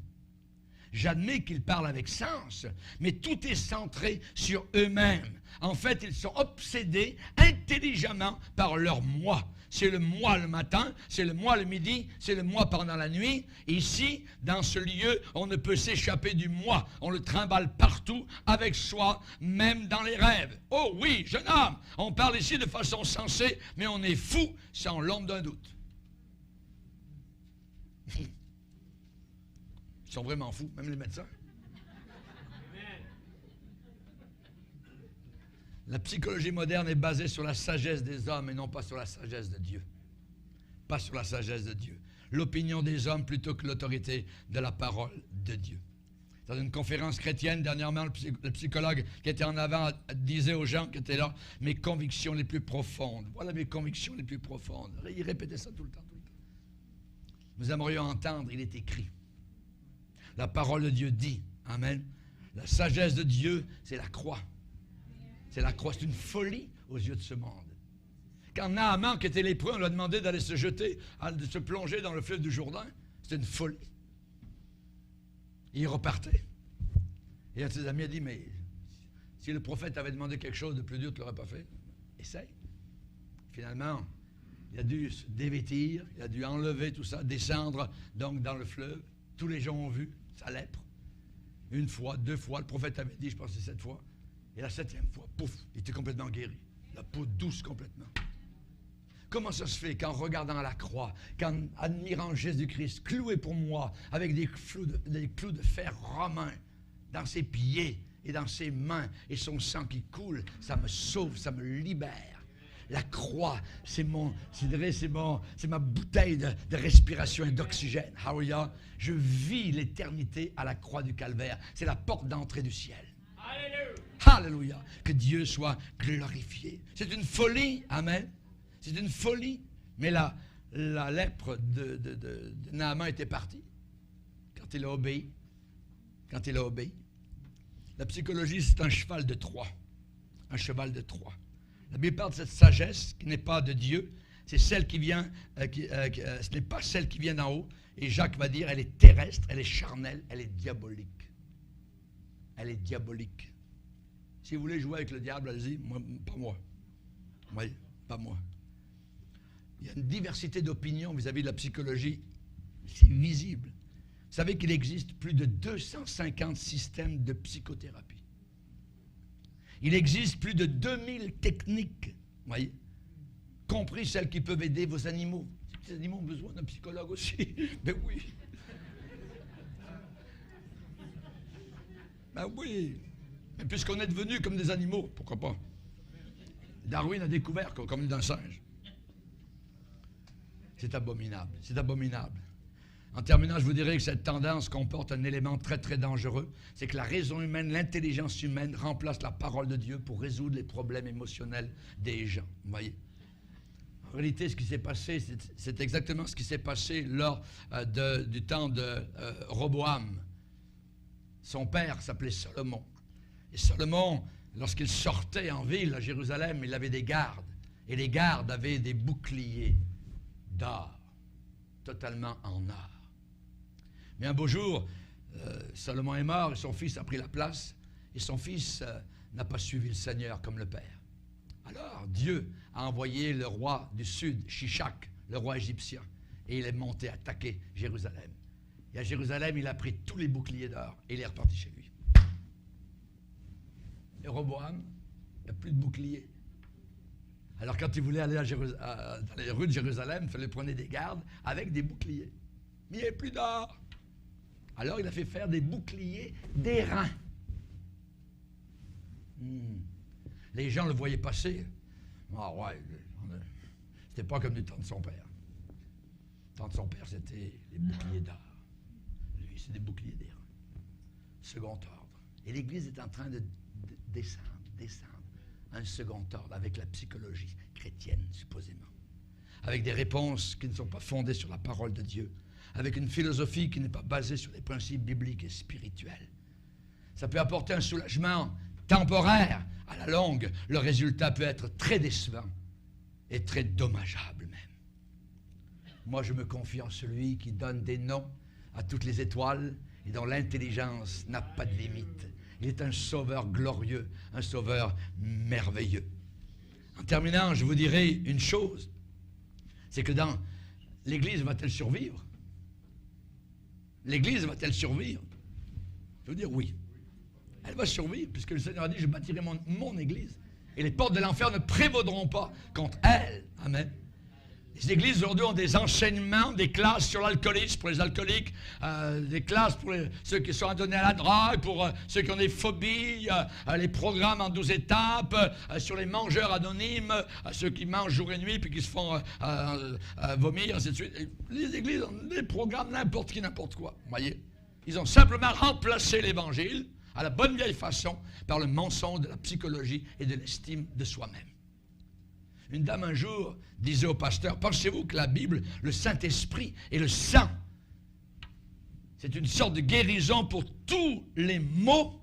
J'admets qu'ils parlent avec sens, mais tout est centré sur eux-mêmes. En fait, ils sont obsédés intelligemment par leur moi. C'est le moi le matin, c'est le moi le midi, c'est le moi pendant la nuit. Ici, dans ce lieu, on ne peut s'échapper du moi. On le trimballe partout avec soi, même dans les rêves. Oh oui, jeune homme, on parle ici de façon sensée, mais on est fou sans l'ombre d'un doute. Ils sont vraiment fous, même les médecins. La psychologie moderne est basée sur la sagesse des hommes et non pas sur la sagesse de Dieu. Pas sur la sagesse de Dieu. L'opinion des hommes plutôt que l'autorité de la parole de Dieu. Dans une conférence chrétienne, dernièrement, le psychologue qui était en avant disait aux gens qui étaient là, mes convictions les plus profondes. Voilà mes convictions les plus profondes. Il répétait ça tout le temps, tout le temps. Nous aimerions entendre, il est écrit. La parole de Dieu dit, amen. La sagesse de Dieu, c'est la croix. C'est la croix, c'est une folie aux yeux de ce monde. Quand Naaman, qui était lépreux, on lui a demandé d'aller se jeter, de se plonger dans le fleuve du Jourdain, c'était une folie. Et il repartait. Et un de ses amis a dit, mais si le prophète avait demandé quelque chose de plus dur, tu ne l'aurais pas fait. Essaye. Finalement, il a dû se dévêtir, il a dû enlever tout ça, descendre donc dans le fleuve. Tous les gens ont vu sa lèpre. Une fois, deux fois, le prophète avait dit, je pense que c'est 7 fois. Et la 7e fois, pouf, il était complètement guéri. La peau douce complètement. Comment ça se fait qu'en regardant à la croix, qu'en admirant Jésus-Christ cloué pour moi avec des clous de fer romains dans ses pieds et dans ses mains et son sang qui coule, ça me sauve, ça me libère. La croix, c'est ma bouteille de respiration et d'oxygène. Hallelujah. Je vis l'éternité à la croix du Calvaire. C'est la porte d'entrée du ciel. Alléluia. Que Dieu soit glorifié. C'est une folie. Amen. C'est une folie. Mais la lèpre de Naaman était partie quand il a obéi. Quand il a obéi. La psychologie, c'est un cheval de Troie. Un cheval de Troie. La Bible parle de cette sagesse qui n'est pas de Dieu. C'est celle qui vient, ce n'est pas celle qui vient d'en haut. Et Jacques va dire, elle est terrestre, elle est charnelle, elle est diabolique. Elle est diabolique. Si vous voulez jouer avec le diable, allez-y, pas moi. Oui, pas moi. Il y a une diversité d'opinions vis-à-vis de la psychologie. C'est visible. Vous savez qu'il existe plus de 250 systèmes de psychothérapie. Il existe plus de 2000 techniques, voyez, compris celles qui peuvent aider vos animaux. Les animaux ont besoin d'un psychologue aussi. Ben oui. Ben oui. Mais puisqu'on est devenus comme des animaux, pourquoi pas? Darwin a découvert comme d'un singe. C'est abominable. C'est abominable. En terminant, je vous dirais que cette tendance comporte un élément très, très dangereux. C'est que la raison humaine, l'intelligence humaine remplace la parole de Dieu pour résoudre les problèmes émotionnels des gens. Vous voyez? En réalité, ce qui s'est passé, c'est exactement ce qui s'est passé lors du temps de Roboam. Son père s'appelait Salomon. Et Salomon, lorsqu'il sortait en ville à Jérusalem, il avait des gardes. Et les gardes avaient des boucliers d'or, totalement en or. Mais un beau jour, Salomon est mort et son fils a pris la place. Et son fils n'a pas suivi le Seigneur comme le père. Alors Dieu a envoyé le roi du sud, Shishak, le roi égyptien. Et il est monté attaquer Jérusalem. Et à Jérusalem, il a pris tous les boucliers d'or et il est reparti chez lui. Et Roboam, il n'y a plus de boucliers. Alors quand il voulait aller dans les rues de Jérusalem, il fallait prendre des gardes avec des boucliers. Mais il n'y avait plus d'or. Alors il a fait faire des boucliers d'airain. Les gens le voyaient passer. Ah ouais, c'était pas comme du temps de son père. Le temps de son père, c'était les boucliers d'or. Lui, c'est des boucliers d'air. Second ordre. Et l'Église est en train de descendre à un second ordre avec la psychologie chrétienne, supposément. Avec des réponses qui ne sont pas fondées sur la parole de Dieu. Avec une philosophie qui n'est pas basée sur les principes bibliques et spirituels. Ça peut apporter un soulagement temporaire. À la longue, le résultat peut être très décevant et très dommageable même. Moi, je me confie en celui qui donne des noms à toutes les étoiles et dont l'intelligence n'a pas de limite. Il est un sauveur glorieux, un sauveur merveilleux. En terminant, je vous dirai une chose, c'est que dans l'Église va-t-elle survivre? L'Église va-t-elle survivre? Je veux dire oui. Elle va survivre, puisque le Seigneur a dit, je bâtirai mon Église. Et les portes de l'enfer ne prévaudront pas contre elle. Amen. Les églises aujourd'hui ont des enseignements, des classes sur l'alcoolisme pour les alcooliques, des classes pour ceux qui sont adonnés à la drogue, pour ceux qui ont des phobies, les programmes en 12 étapes, sur les mangeurs anonymes, ceux qui mangent jour et nuit puis qui se font vomir, ainsi de suite. Les églises ont des programmes n'importe qui, n'importe quoi. Vous voyez? Ils ont simplement remplacé l'Évangile à la bonne vieille façon par le mensonge de la psychologie et de l'estime de soi-même. Une dame un jour disait au pasteur, pensez-vous que la Bible, le Saint-Esprit et le sang, c'est une sorte de guérison pour tous les maux?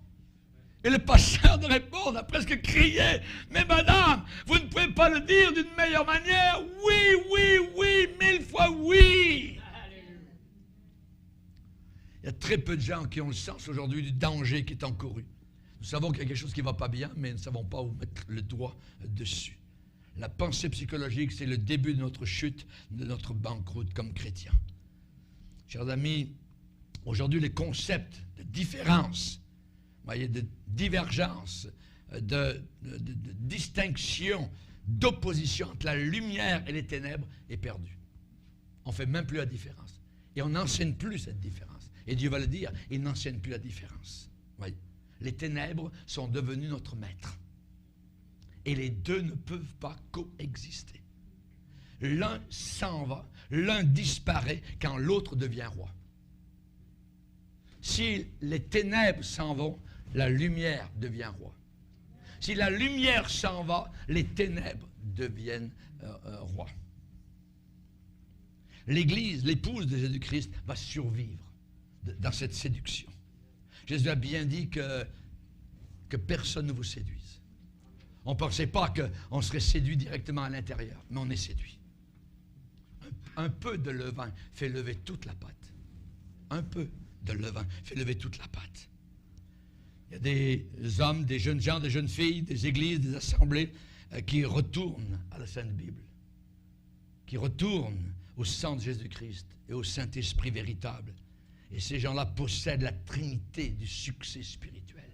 Et le pasteur de répondre a presque crié, mais madame, vous ne pouvez pas le dire d'une meilleure manière? Oui, oui, oui, 1000 fois oui. Il y a très peu de gens qui ont le sens aujourd'hui du danger qui est encouru. Nous savons qu'il y a quelque chose qui ne va pas bien, mais nous ne savons pas où mettre le doigt dessus. La pensée psychologique, c'est le début de notre chute, de notre banqueroute comme chrétiens. Chers amis, aujourd'hui, les concepts de différence, voyez, de divergence, de distinction, d'opposition entre la lumière et les ténèbres est perdu. On ne fait même plus la différence. Et on n'enseigne plus cette différence. Et Dieu va le dire, il n'enseigne plus la différence. Voyez, les ténèbres sont devenues notre maître. Et les deux ne peuvent pas coexister. L'un s'en va, l'un disparaît quand l'autre devient roi. Si les ténèbres s'en vont, la lumière devient roi. Si la lumière s'en va, les ténèbres deviennent rois. L'Église, l'épouse de Jésus-Christ, va survivre dans cette séduction. Jésus a bien dit que personne ne vous séduise. On ne pensait pas qu'on serait séduit directement à l'intérieur, mais on est séduit. Un peu de levain fait lever toute la pâte. Un peu de levain fait lever toute la pâte. Il y a des hommes, des jeunes gens, des jeunes filles, des églises, des assemblées qui retournent à la Sainte Bible, qui retournent au sang de Jésus-Christ et au Saint-Esprit véritable. Et ces gens-là possèdent la trinité du succès spirituel.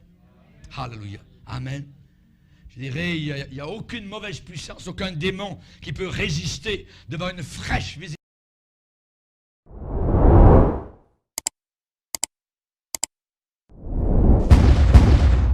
Alléluia. Amen. Je dirais, il n'y a aucune mauvaise puissance, aucun démon qui peut résister devant une fraîche visibilité.